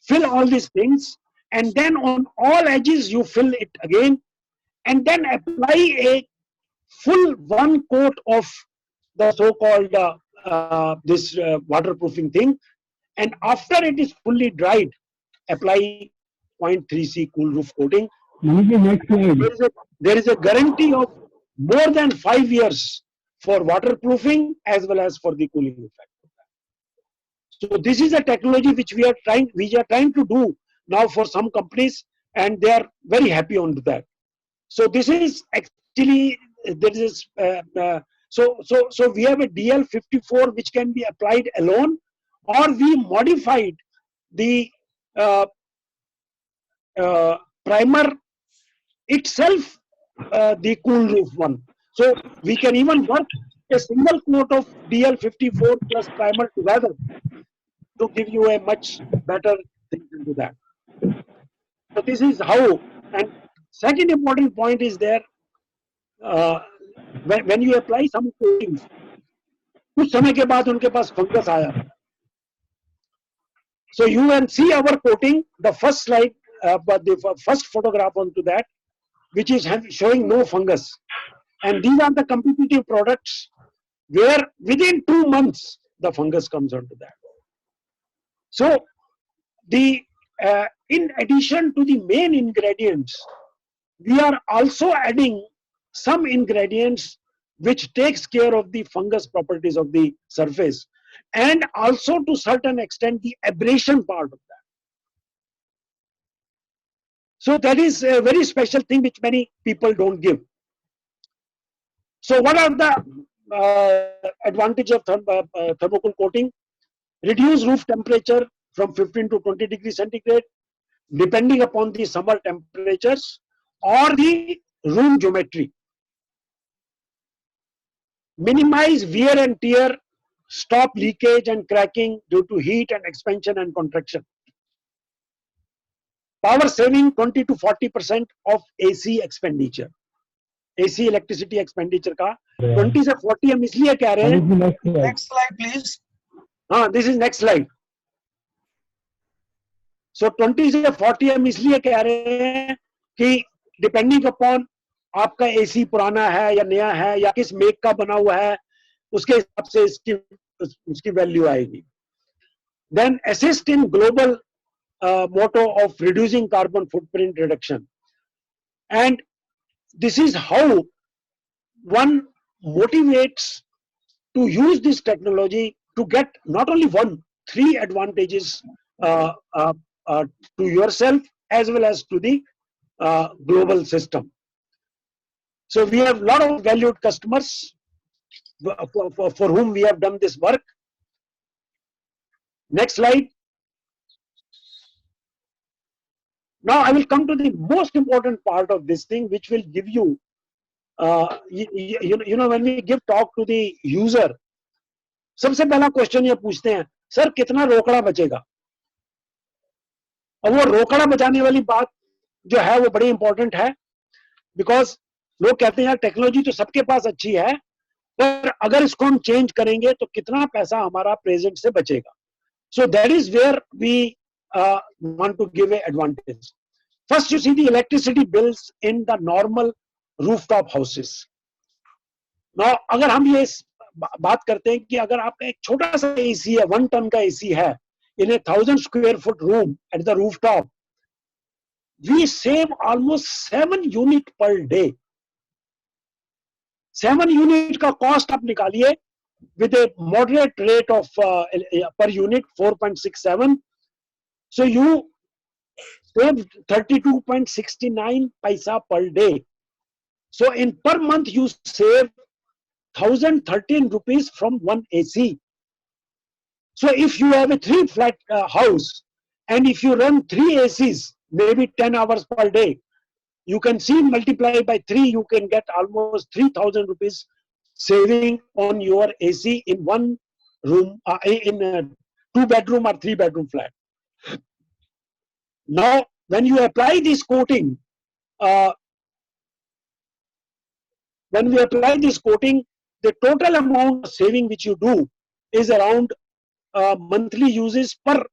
fill all these things, and then on all edges you fill it again, and then apply a full one coat of the so-called this waterproofing thing, and after it is fully dried, apply 0.3C cool roof coating. There is a guarantee of more than 5 years for waterproofing as well as for the cooling effect. So this is a technology which we are trying to do now for some companies, and they are very happy on that. So this is actually, there is so we have a DL54 which can be applied alone, or we modified the primer itself, the cool roof one. So we can even work a single coat of DL54 plus primer together to give you a much better thing into that. So this is how. And second important point is there, when you apply some coatings, कुछ समय के बाद उनके पास fungus आया. So you can see our coating. The first slide but the first photograph onto that, which is showing no fungus. And these are the competitive products where within 2 months the fungus comes onto that. So the in addition to the main ingredients, we are also adding some ingredients which takes care of the fungus properties of the surface, and also to certain extent the abrasion part of that. So that is a very special thing which many people don't give. So what are the advantage of thermocool coating? Reduce roof temperature from 15 to 20 degrees centigrade, depending upon the summer temperatures or the room geometry. Minimize wear and tear, stop leakage and cracking due to heat and expansion and contraction. Power saving 20 to 40% of AC expenditure. AC electricity expenditure का 20 से 40 हम इसलिए कह रहे हैं. Next slide, please. This is next slide. So 20 से 40 हम इसलिए कह रहे हैं कि डिपेंडिंग अपॉन आपका एसी पुराना है या नया है या किस मेक का बना हुआ है, उसके हिसाब से उसकी वैल्यू आएगी. Then assist in global motto of reducing carbon footprint reduction. And this is how one motivates to use this technology to get not only 3 advantages to yourself as well as to the global system. So we have a lot of valued customers for whom we have done this work. Next slide. Now I will come to the most important part of this thing, which will give you, you know, when we give talk to the user, सबसे पहला question ये पूछते हैं, sir कितना रोकड़ा बचेगा? अब वो रोकड़ा बचाने वाली बात जो है वो बड़ी इंपॉर्टेंट है, बिकॉज लोग कहते हैं यार टेक्नोलॉजी तो सबके पास अच्छी है, पर अगर इसको हम चेंज करेंगे तो कितना पैसा हमारा प्रेजेंट से बचेगा. So that is where we want to give an advantage. First, you see the electricity bills in the normal rooftop houses. Now, अगर हम ये बात करते हैं कि अगर आपका एक छोटा सा एसी है, 1 ton का एसी है, in a 1000 square foot room at the rooftop, we save almost 7 units per day. 7 unit का cost आप निकालिए with a moderate rate of per unit 4.67. So you save 32.69 paisa per day. So in per month you save 1013 rupees from one AC. So if you have a 3 flat house and if you run 3 ACs, maybe 10 hours per day, you can see multiply by 3, you can get almost 3000 rupees saving on your AC in 1 room, in a 2-bedroom or 3-bedroom flat. Now, when you apply this coating, the total amount of saving which you do is around monthly uses per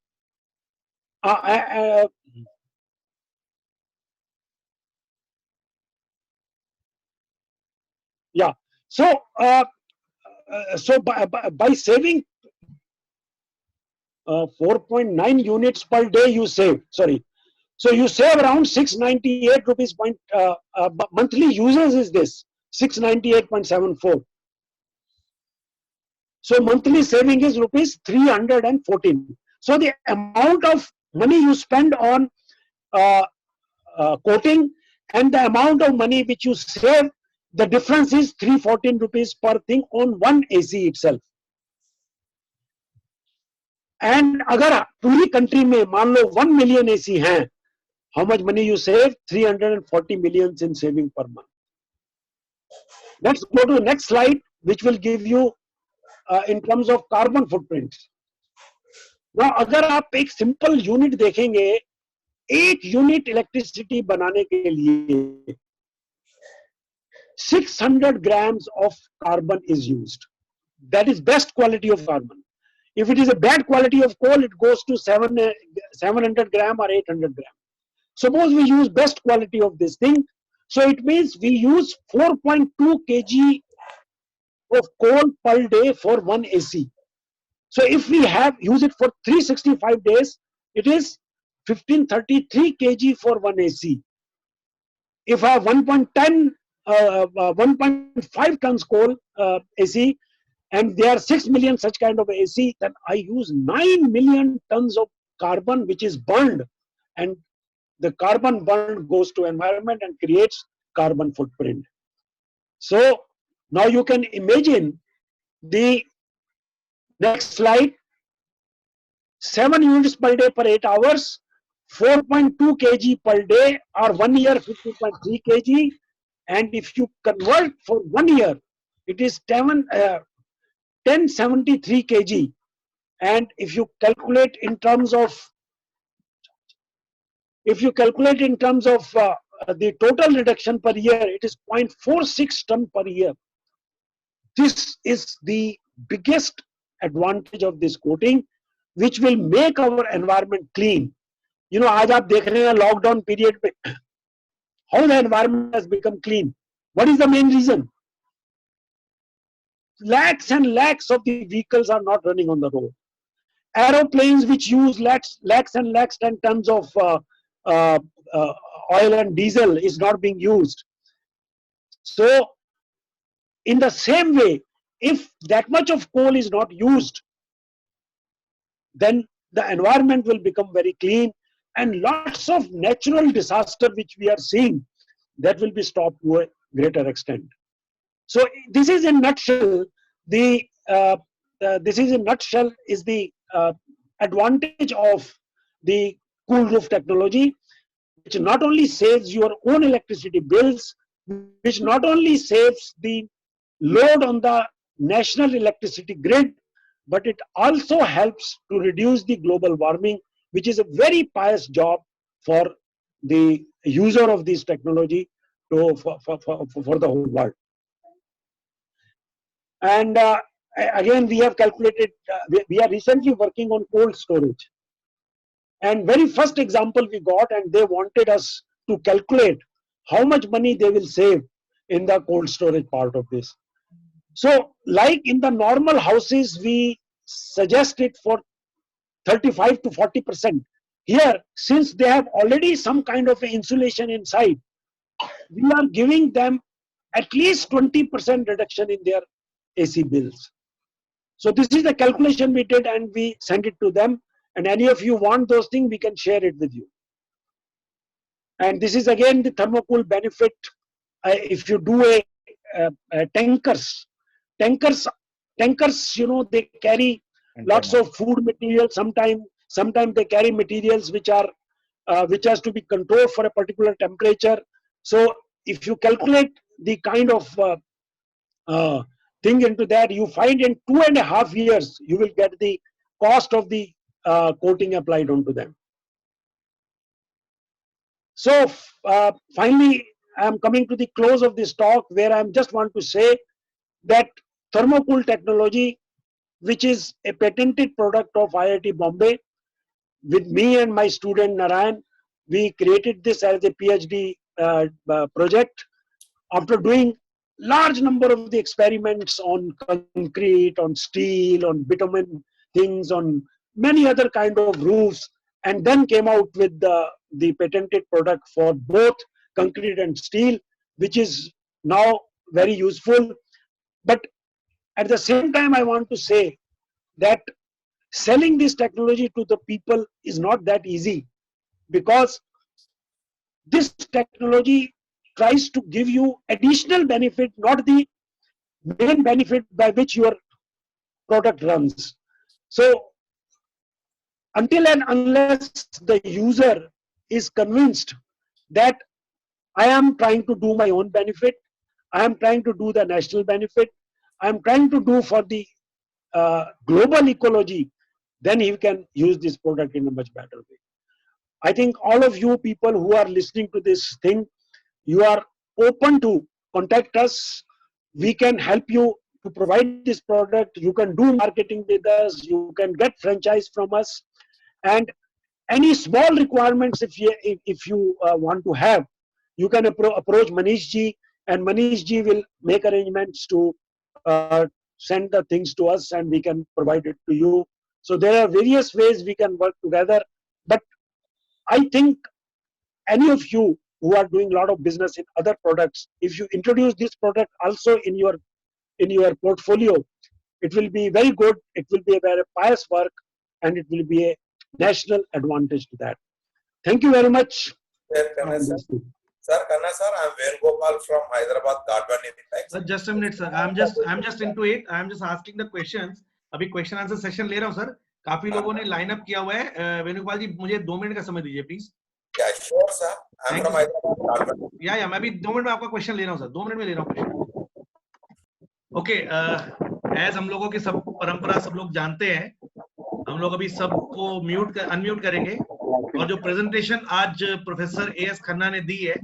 yeah. So by saving 4.9 units per day, you save. Sorry, so you save around 698 rupees. Monthly users is this 698.74. So monthly saving is rupees 314. So the amount of money you spend on coating and the amount of money which you save, the difference is 314 rupees per thing on one AC itself. And अगर पूरी country में मान लो 1 million AC हैं, how much money you save? 340 millions in saving per month. Let's go to the next slide, which will give you in terms of carbon footprint. Now, अगर आप एक simple unit देखेंगे, 8 unit electricity बनाने के लिए 600 grams of carbon is used. That is best quality of carbon. If it is a bad quality of coal, it goes to 700 gram or 800 gram. Suppose we use best quality of this thing. So it means we use 4.2 kg of coal per day for one AC. So if we use it for 365 days, it is 1533 kg for one AC. If I have 1.5 tons coal AC, and there are 6 million such kind of AC, then I use 9 million tons of carbon which is burned, and the carbon burned goes to environment and creates carbon footprint. So now you can imagine the next slide. 7 units per day per 8 hours, 4.2 kg per day, or 1 year 50.3 kg. And if you convert for 1 year, it is 1073 kg. And if you calculate in terms of the total reduction per year, it is 0.46 ton per year. This is the biggest advantage of this coating, which will make our environment clean. You know, आज आप देख रहे हैं lockdown period में how the environment has become clean. What is the main reason? Lakhs and lakhs of the vehicles are not running on the road. Aeroplanes which use lakhs and lakhs and tons of oil and diesel is not being used. So in the same way, if that much of coal is not used, then the environment will become very clean, and lots of natural disaster which we are seeing, that will be stopped to a greater extent. So this is in nutshell the advantage of the cool roof technology, which not only saves your own electricity bills, which not only saves the load on the national electricity grid, but it also helps to reduce the global warming, which is a very pious job for the user of this technology for the whole world. And again, we have calculated, we are recently working on cold storage. And very first example we got, and they wanted us to calculate how much money they will save in the cold storage part of this. So like in the normal houses, we suggest it for 35 to 40%. Here, since they have already some kind of insulation inside, we are giving them at least 20% reduction in their AC bills. So this is the calculation we did, and we sent it to them. And any of you want those things, we can share it with you. And this is again the thermocool benefit. If you do tankers, you know, they carry lots of food material. Sometimes they carry materials which has to be controlled for a particular temperature. So if you calculate the kind of thing into that, you find in 2.5 years you will get the cost of the coating applied onto them. So finally, I am coming to the close of this talk, where I just want to say that thermocool technology, which is a patented product of IIT Bombay, with me and my student Narayan, we created this as a PhD project after doing large number of the experiments on concrete, on steel, on bitumen things, on many other kind of roofs, and then came out with the patented product for both concrete and steel, which is now very useful. But at the same time, I want to say that selling this technology to the people is not that easy, because this technology tries to give you additional benefit, not the main benefit by which your product runs. So until and unless the user is convinced that I am trying to do my own benefit, I am trying to do the national benefit, I am trying to do for the global ecology, then he can use this product in a much better way. I think all of you people who are listening to this thing, you are open to contact us. We can help you to provide this product. You can do marketing with us. You can get franchise from us. And any small requirements if you want to have, you can approach Manish ji, and Manish ji will make arrangements to send the things to us, and we can provide it to you. So there are various ways we can work together. But I think any of you who are doing a lot of business in other products, if you introduce this product also in your portfolio, it will be very good. It will be a very pious work, and it will be a national advantage to that. Thank you very much. Sir, Kanna sir, I'm Venugopal from Hyderabad, Gadwani Apex. Just a minute, sir. I'm just into it. I'm just asking the questions. अभी question answer session ले रहा हूँ sir. काफी लोगों ने line up किया हुआ है. वेणुगोपाल जी, मुझे 2 मिनट का समय दीजिए please. Yeah, sure, sir. I'm from Hyderabad, Gadwani. या मैं अभी 2 मिनट में आपका क्वेश्चन ले रहा हूँ सर. 2 मिनट में ले रहा हूँ क्वेश्चन. ओके, एज हम लोगों की सब परंपरा सब लोग जानते हैं, हम लोग अभी सबको अनम्यूट करेंगे, और जो प्रेजेंटेशन आज प्रोफेसर एएस खन्ना ने दी है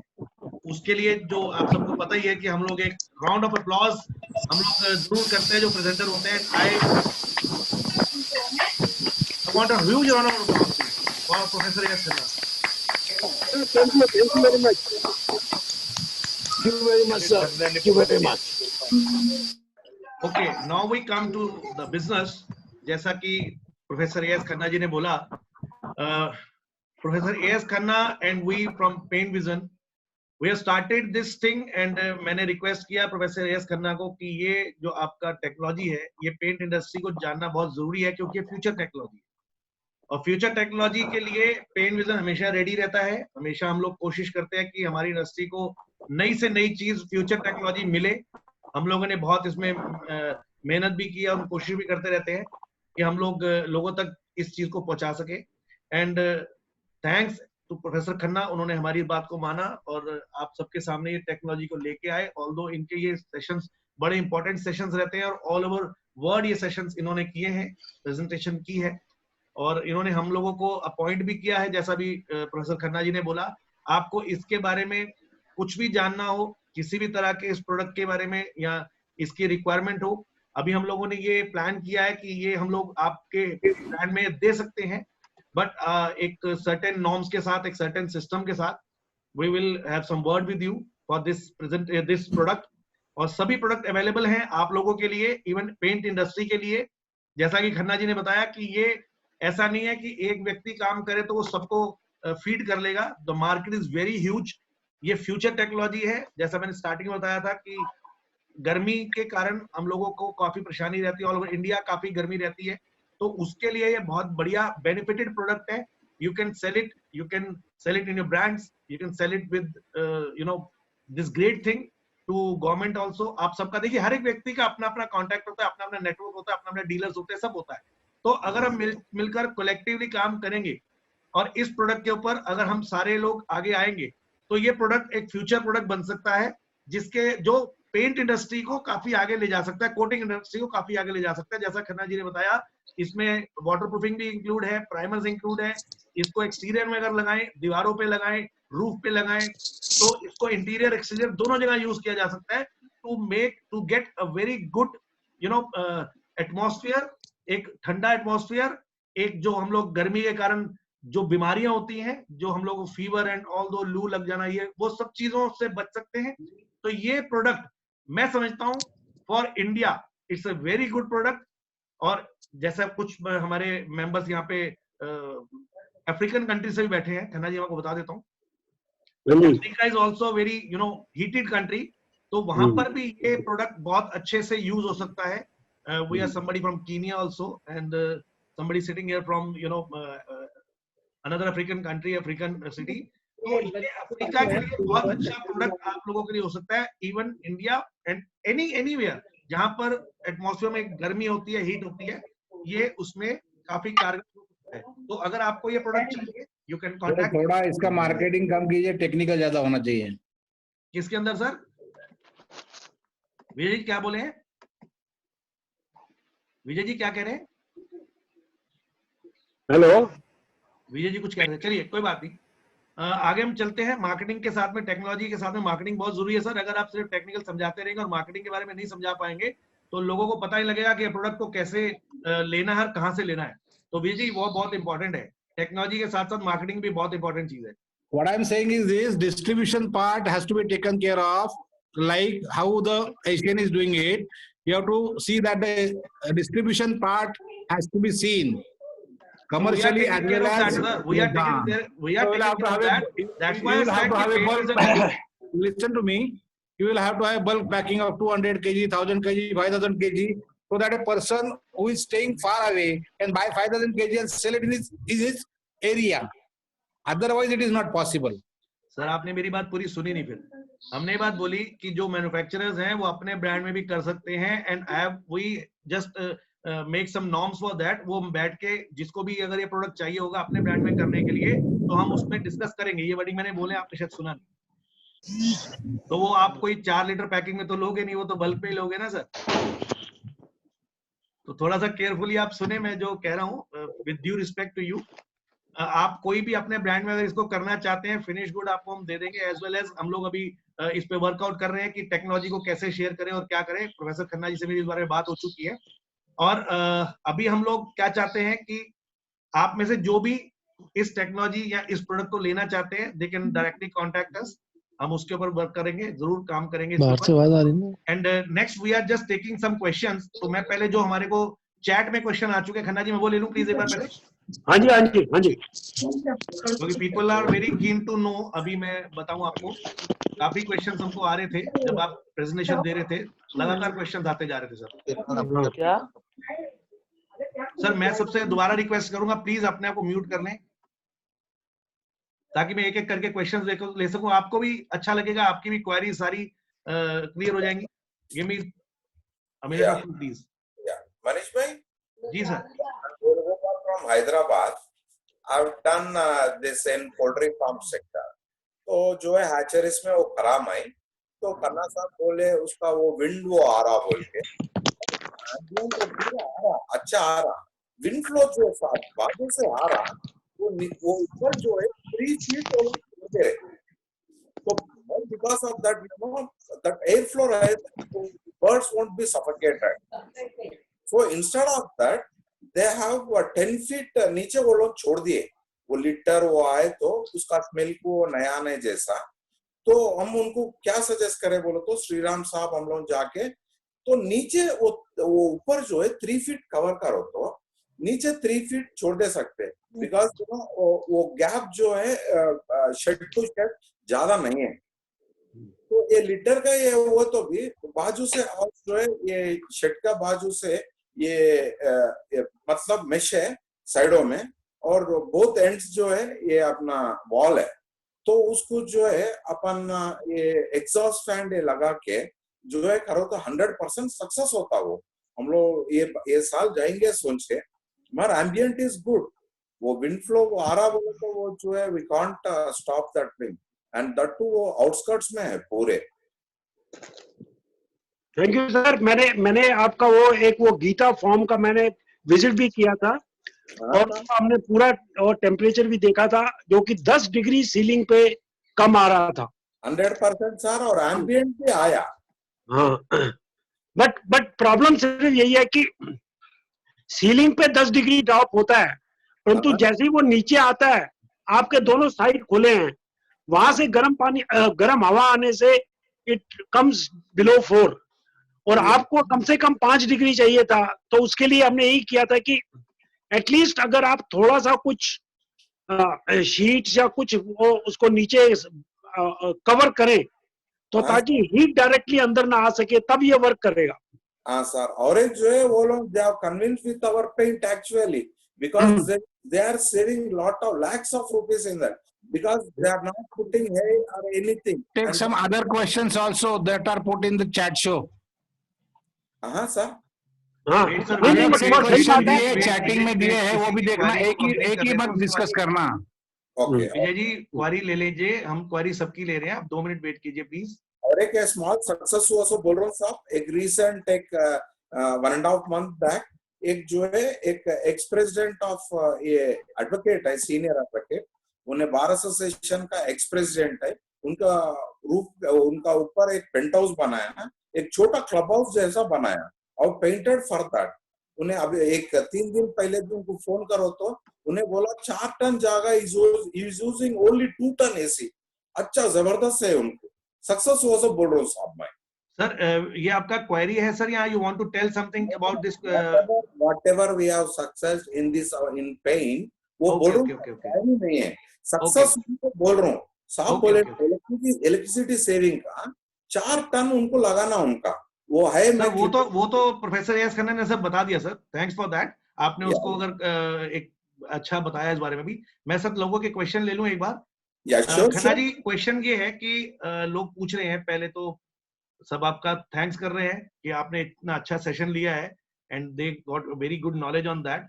उसके लिए जो आप सबको पता ही है कि हम लोग एक राउंड ऑफ अप्लॉज हम लोग जरूर करते हैं जो प्रेजेंटर होते हैं. I want a huge round of applause for professor A S Khanna. Thank you very much. Thank you very much, sir. Thank you very much. Okay, now we come to the business. जैसा कि professor A S Khanna ji ने बोला, professor A S Khanna and we from paint vision we have started this thing, and मैंने request किया professor A S Khanna को कि ये जो आपका टेक्नोलॉजी है ये पेंट इंडस्ट्री को जानना बहुत जरूरी है, क्योंकि फ्यूचर टेक्नोलॉजी है, और फ्यूचर टेक्नोलॉजी के लिए पेंट विजन हमेशा रेडी रहता है. हमेशा हम लोग कोशिश करते हैं कि हमारी इंडस्ट्री को नई से नई चीज फ्यूचर टेक्नोलॉजी मिले. हम लोगों ने बहुत इसमें मेहनत भी की और कोशिश भी करते रहते हैं कि हम लोग लोगों तक इस चीज को पहुंचा सके. And thanks to professor Khanna, उन्होंने हमारी बात को माना और आप सबके सामने ये टेक्नोलॉजी को लेके आए. ऑल्दो इनके ये सेशंस बड़े इंपॉर्टेंट सेशंस रहते हैं और ऑल ओवर वर्ल्ड ये सेशंस इन्होंने किए हैं, प्रेजेंटेशन की है, और इन्होंने हम लोगों को अपॉइंट भी किया है. जैसा भी प्रोफेसर खन्ना जी ने बोला, आपको इसके बारे में कुछ भी जानना हो, किसी भी तरह के इस प्रोडक्ट के बारे में या इसकी रिक्वायरमेंट हो, अभी हम लोगों ने ये प्लान किया है कि ये हम लोग आपके ब्रांड में दे सकते हैं, बट एक सर्टेन नॉर्म्स के साथ, एक सर्टेन सिस्टम के साथ. We will have some word with you for this product, और सभी प्रोडक्ट अवेलेबल हैं आप लोगों के लिए, इवन पेंट इंडस्ट्री के लिए. जैसा कि खन्ना जी ने बताया कि ये ऐसा नहीं है कि एक व्यक्ति काम करे तो वो सबको फीड कर लेगा. The market is very huge. ये फ्यूचर टेक्नोलॉजी है. जैसा मैंने स्टार्टिंग में बताया था कि गर्मी के कारण हम लोगों को काफी परेशानी रहती है, ऑल ओवर इंडिया काफी गर्मी रहती है, तो उसके लिए ये बहुत बढ़िया बेनिफिटेड प्रोडक्ट है. You can sell it in your brands, you can sell it with this great thing to government also. आप सबका देखिए, हर एक व्यक्ति का अपना अपना कॉन्टैक्ट होता है, अपना अपना नेटवर्क होता है, अपना अपना डीलर्स होते हैं, सब होता है. तो अगर हम मिलकर कलेक्टिवली काम करेंगे और इस प्रोडक्ट के ऊपर अगर हम सारे लोग आगे आएंगे, तो ये प्रोडक्ट एक फ्यूचर प्रोडक्ट बन सकता है, जिसके जो पेंट इंडस्ट्री को काफी आगे ले जा सकता है, कोटिंग इंडस्ट्री को काफी आगे ले जा सकता है. जैसा खन्ना जी ने बताया, इसमें वाटर प्रूफिंग भी इंक्लूड है, प्राइमर्स इंक्लूड है. इसको एक्सटीरियर में अगर लगाएं, दीवारों पे लगाएं, रूफ पे लगाएं, तो इसको इंटीरियर एक्सटीरियर दोनों जगह यूज किया जा सकता है to get a very good atmosphere, एक ठंडा एटमॉस्फेयर. एक जो हम लोग गर्मी के कारण जो बीमारियां होती हैं, जो हम लोग फीवर एंड ऑल दो लू लग जाना, ये वो सब चीजों से बच सकते हैं. तो ये प्रोडक्ट मैं समझता हूं for India it's a very good product. और जैसा कुछ हमारे मेंबर्स यहाँ पे अफ्रीकन कंट्री से भी बैठे हैं, खन्ना जी आपको बता देता हूँ, Africa is also very heated country, तो वहां पर भी ये प्रोडक्ट बहुत अच्छे से यूज हो सकता है. We are somebody from Kenya also, and somebody sitting here from another African country, African city. तो ये अफ्रीका के लिए बहुत अच्छा प्रोडक्ट आप लोगों के लिए हो सकता है. इवन इंडिया एंड एनीवेयर जहां पर एटमॉस्फेयर में गर्मी होती है, हीट होती है, ये उसमें काफी कारगर है. तो अगर आपको ये प्रोडक्ट चाहिए, यू कैन कॉन्टैक्ट. थोड़ा इसका मार्केटिंग कम कीजिए, टेक्निकल ज्यादा होना चाहिए. किसके अंदर सर? विजय जी क्या बोले हैं? विजय जी क्या कह रहे हैं? हेलो, विजय जी कुछ कह रहे हैं. चलिए कोई बात नहीं, आगे हम चलते हैं. मार्केटिंग के साथ में, टेक्नोलॉजी के साथ में मार्केटिंग बहुत जरूरी है सर. अगर आप सिर्फ टेक्निकल समझाते रहेंगे और मार्केटिंग के बारे में नहीं समझा पाएंगे, तो लोगों को पता ही लगेगा कि प्रोडक्ट को कैसे लेना है और कहां से लेना है. तो विजय जी वो बहुत इंपॉर्टेंट है. टेक्नोलॉजी के साथ साथ मार्केटिंग भी बहुत इंपॉर्टेंट चीज है. What I'm saying is this distribution part has to be taken care of, like how the Asian is doing it. You have to see that the distribution part has to be seen commercially as well as. We are taking care of that. That's why I said that listen to me. You will have to have bulk packing of 200 kg, 1000 kg, 5000 kg, so that a person who is staying far away can buy 5000 kg and sell it in his area. Otherwise, it is not possible. Sir आपने मेरी बात पूरी सुनी नहीं. फिर हमने ये बात बोली कि जो मैन्युफैक्चरर्स हैं वो अपने ब्रांड में भी कर सकते हैं, and we just make some norms for that. वो बैठ के जिसको भी अगर ये प्रोडक्ट चाहिए होगा अपने ब्रांड में करने के लिए, तो हम उसमें डिस्कस करेंगे. ये वर्डिंग मैंने बोले, आपने शायद सुना नहीं. तो वो आप कोई 4 लीटर पैकिंग में तो लोगे नहीं, वो तो बल्क पे ही लोगे ना सर. तो थोड़ा सा केयरफुली आप सुने मैं जो कह रहा हूँ, with due respect to you. आप कोई भी अपने ब्रांड में अगर इसको करना चाहते हैं, फिनिश गुड आपको हम दे देंगे. एज वेल एज हम लोग अभी इस पे वर्कआउट कर रहे हैं कि टेक्नोलॉजी को कैसे शेयर करें और क्या करें. प्रोफेसर खन्ना जी से मेरी इस बारे में बात हो चुकी है. और अभी हम लोग क्या चाहते हैं कि आप में से जो भी इस टेक्नोलॉजी या इस प्रोडक्ट को लेना चाहते हैं, they can directly contact us. हम उसके ऊपर वर्क करेंगे, जरूर काम करेंगे. And next we are just taking some questions. तो मैं पहले जो हमारे को चैट में क्वेश्चन आ चुके हैं, खन्ना जी मैं वो ले लूं प्लीज एक बार पहले. हाँ जी हाँ जी हाँ जी. क्योंकि people are very keen to know. अभी मैं बताऊं आपको, काफी क्वेश्चंस हमको आ रहे थे जब आप प्रेजेंटेशन दे रहे थे. लगातार क्वेश्चंस आते जा रहे थे सर. क्या सर मैं सबसे दोबारा रिक्वेस्ट करूंगा, प्लीज अपने आप को म्यूट कर लें ताकि मैं एक एक करके क्वेश्चंस ले सकूं. आपको भी अच्छा लगेगा, आपकी भी क्वेरी सारी क्लियर हो जाएंगी. Give me a minute please. Manish bhai, जी sir. from Hyderabad, I've done this in poultry farm sector. तो जो है हैचरीज में वो खराब आई, तो कन्ना साहब बोले उसका वो विंड वो आ रहा बोल के, अच्छा आ रहा. विंड फ्लो जो बाजू से आ रहा, वो ऊपर जो है 3 feet over. तो because of that, you know, that airflow है, birds won't be suffocated. So instead of that, they have 10 feet नीचे वो लोग छोड़ दिए. वो लिटर वो आए तो उसका स्मेल को नया आने जैसा. तो हम उनको क्या सजेस्ट करें बोलो तो, श्रीराम साहब हम लोग जाके तो नीचे वो ऊपर जो है 3 feet कवर करो तो नीचे 3 feet छोड़ दे सकते. बिकॉज यू नो वो गैप जो है शेड टू शेड ज्यादा नहीं है. तो ये लिटर का ये वो तो भी बाजू से और जो है ये शेड का बाजू से ये मतलब मेश है साइडों में, और बोथ एंड्स जो है ये अपना वॉल है. तो उसको जो है अपन ये एग्जॉस्ट फैन लगा के जो है करो तो 100% सक्सेस होता. वो हम लोग ये साल जाएंगे सोच के, मगर एम्बियंट इज गुड. वो विंड फ्लो वो आ रहा बोले तो वो जो है we can't stop that wind, and that too वो आउटस्कर्ट्स में है पूरे. Thank you sir. मैंने आपका वो गीता फॉर्म का मैंने विजिट भी किया था, और हमने पूरा और टेम्परेचर भी देखा था जो कि 10 डिग्री सीलिंग पे कम आ रहा था. 100% सर, और एम्बियंट भी आया. हाँ, बट प्रॉब्लम सिर्फ यही है कि सीलिंग पे 10 डिग्री ड्रॉप होता है, परंतु जैसे ही वो नीचे आता है, आपके दोनों साइड खुले हैं, वहां से गर्म हवा आने से इट कम्स बिलो 4, और आपको कम से कम 5 डिग्री चाहिए था. तो उसके लिए हमने यही किया था कि एटलीस्ट अगर आप थोड़ा सा कुछ शीट्स या कुछ वो उसको नीचे कवर करें तो ताकि हीट डायरेक्टली अंदर ना आ सके, तब ये वर्क करेगा. हाँ सर. और एक जो है वो लोग they have convinced with our paint actually, because they are saving lot of lakhs of rupees in that, because they are not putting hay or anything. Take some other questions also that are put in the chat show. हाँ sir. हाँ, question दिए chatting में दिए हैं, वो भी देखना. एक ही बात डिस्कस करना. ओके विजय जी, क्वेरी ले लीजिए. हम क्वेरी सबकी ले रहे हैं, आप 2 मिनट वेट कीजिए प्लीज. और एक स्मॉल सक्सेस हुआ सो बोल रहा हूँ साहब. एक रिसेंट एक 1.5 month बैक एक जो है एक एक्स प्रेसिडेंट ऑफ ये एडवोकेट है, सीनियर एडवोकेट, उन्हें बार एसोसिएशन का एक्स प्रेसिडेंट है. उनका ऊपर एक पेंट हाउस बनाया है, एक छोटा क्लब हाउस जैसा बनाया और पेंटेड फॉर दैट. उन्हें अभी एक 3 दिन पहले भी उनको फोन करो तो उन्हें बोला 4 टन जगह is using only 2 ton AC. अच्छा जबरदस्त है उनको, सक्सेस हुआ सब बोल रहा हूँ साहब मैं। सर ये आपका क्वेरी है सर, या you want to tell something about this? Whatever we have success in this in pain, वो बोल रहा हूँ नहीं है, सक्सेस बोल रहा हूँ साहब। बोले इलेक्ट्रिसिटी सेविंग का 4 टन उनको लगाना उनका वो है। मैं वो तो प्रोफेसर एस खन्ना ने सब बता दिया सर, थैंक्स फॉर दैट। आपने उसको अगर एक अच्छा बताया इस बारे में भी। मैं सब लोगों के क्वेश्चन ले लूं एक बार। खन्ना जी, क्वेश्चन ये है कि लोग पूछ रहे हैं, पहले तो सब आपका थैंक्स कर रहे हैं कि आपने इतना अच्छा सेशन लिया है and they got very good knowledge on that.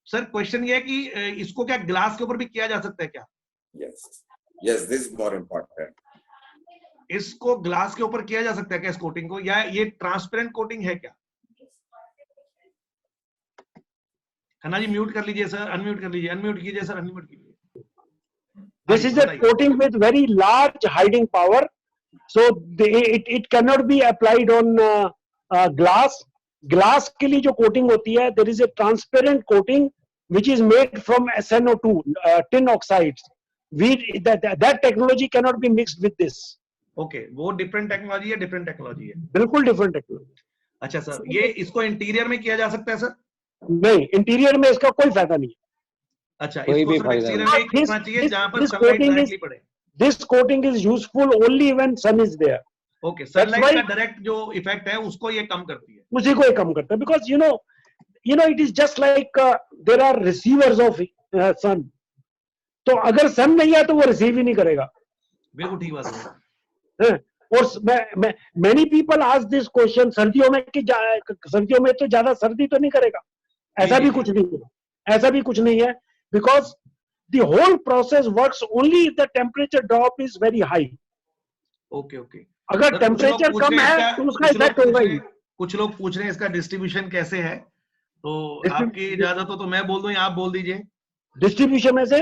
Sir question ये है कि इसको क्या ग्लास के ऊपर भी किया जा सकता है क्या? Yes this is more important. इसको ग्लास के ऊपर किया जा सकता है क्या इस कोटिंग को, या ये ट्रांसपेरेंट कोटिंग है क्या? खन्ना जी म्यूट कर लीजिए सर, अनम्यूट कर लीजिए, अनम्यूट कीजिए सर, अनम्यूट कीजिए। This is a coating with very large hiding power, so it cannot be applied on glass. Glass के लिए जो coating होती है, there is a transparent coating which is made from SNO2, tin oxides. That technology cannot be mixed with this. Okay, वो different technology है, different technology है। बिल्कुल different technology। अच्छा सर, ये इसको इंटीरियर में किया जा सकता है सर? नहीं, इंटीरियर में इसका कोई फायदा नहीं है। अच्छा, इसको सिर्फ एक्सटीरियर में करना चाहिए जहां पर सनलाइट डायरेक्टली पड़े। This coating is useful only when sun is there. Okay, sunlight का डायरेक्ट जो इफेक्ट है उसको ये कम करती है। उसी को ये कम करता है, because you know it is just like there are receivers of sun. तो अगर सन नहीं है तो वो रिसीव ही नहीं करेगा। बिल्कुल ठीक बात है। और many people ask this question, सर्दियों में तो ज्यादा सर्दी तो नहीं करेगा? ऐसा भी कुछ नहीं है, ऐसा भी कुछ नहीं है, because the whole process works only if the temperature drop is very high. Okay, okay. अगर टेम्परेचर कम है तो उसका इफेक्ट होगा ही। कुछ लोग पूछ रहे हैं इसका डिस्ट्रीब्यूशन कैसे है, तो आपकी इजाजत हो तो मैं बोल दूं या आप बोल दीजिए। डिस्ट्रीब्यूशन में से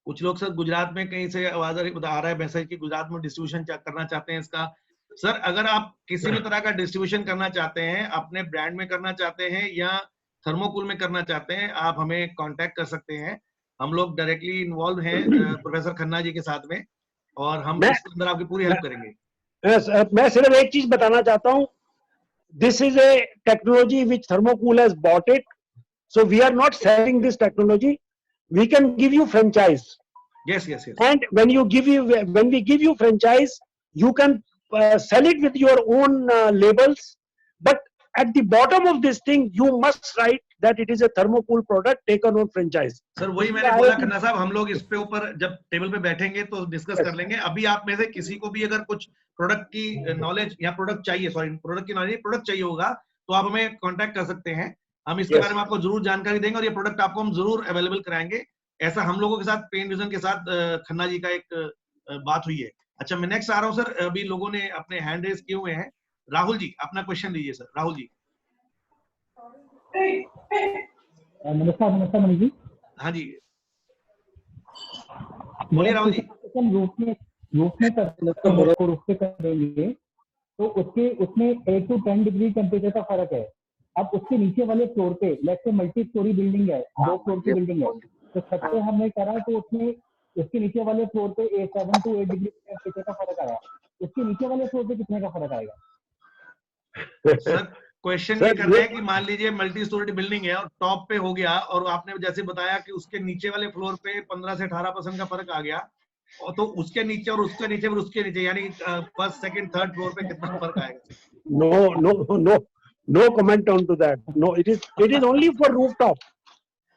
कुछ लोग सर गुजरात में कहीं से आवाज आ रहा है मैसेज कि गुजरात में डिस्ट्रीब्यूशन करना चाहते हैं इसका। सर अगर आप किसी भी तरह का डिस्ट्रीब्यूशन करना चाहते हैं, अपने ब्रांड में करना चाहते हैं या थर्मोकूल में करना चाहते हैं, आप हमें कांटेक्ट कर सकते हैं। हम लोग डायरेक्टली इन्वॉल्व हैं प्रोफेसर खन्ना जी के साथ में, और हम इसके अंदर आपकी पूरी हेल्प करेंगे। मैं सिर्फ एक चीज बताना चाहता हूँ, this is a technology which Thermocool has bought it, so we are not selling this technology, we can give you franchise. Yes, yes, yes. And when we give you franchise, you can sell it with your own labels, but at the bottom of this thing you must write that it is a thermocool product taken on franchise. Sir वही मैंने बोला खन्ना साहब, हम लोग इस पे ऊपर जब टेबल पे बैठेंगे तो डिस्कस कर लेंगे। अभी आप में से किसी को भी अगर कुछ प्रोडक्ट की नॉलेज या प्रोडक्ट चाहिए, सॉरी प्रोडक्ट की नॉलेज, प्रोडक्ट चाहिए होगा तो आप हमें कांटेक्ट कर सकते हैं। हम इसके बारे में आपको जरूर जानकारी देंगे और ये प्रोडक्ट आपको हम जरूर अवेलेबल कराएंगे। ऐसा हम लोगों के साथ पेन विजन के साथ खन्ना जी का एक बात हुई है। अच्छा, मैं नेक्स्ट आ रहा हूँ सर, अभी लोगों ने अपने हैंड रेज किए हुए हैं। राहुल जी अपना क्वेश्चन लीजिए सर। राहुल जी। नमस्कार मनीष जी। हाँ जी बोलिए राहुल जी। रूफ में करेंगे तो उसमें 8 to 10 डिग्री टेम्परेचर का फर्क है। अब उसके नीचे वाले फ्लोर पे let's say multi storey building है, 2 फ्लोर की बिल्डिंग है, तो छत पे हमने करा तो उसमें उसके नीचे वाले फ्लोर पे 7 to 8 डिग्री टेम्परेचर का फर्क आया। उसके नीचे वाले फ्लोर पे कितने का फर्क आएगा? सर क्वेश्चन ये कर रहे हैं कि मान लीजिए मल्टी स्टोरी बिल्डिंग है और टॉप पे हो गया, और आपने जैसे बताया कि उसके नीचे वाले फ्लोर पे 15 से 18% का फर्क आ गया, और तो उसके नीचे और उसके नीचे और उसके नीचे यानी फर्स्ट सेकंड थर्ड फ्लोर पे कितना फर्क आएगा? No comment on to that. No, it is only for rooftop.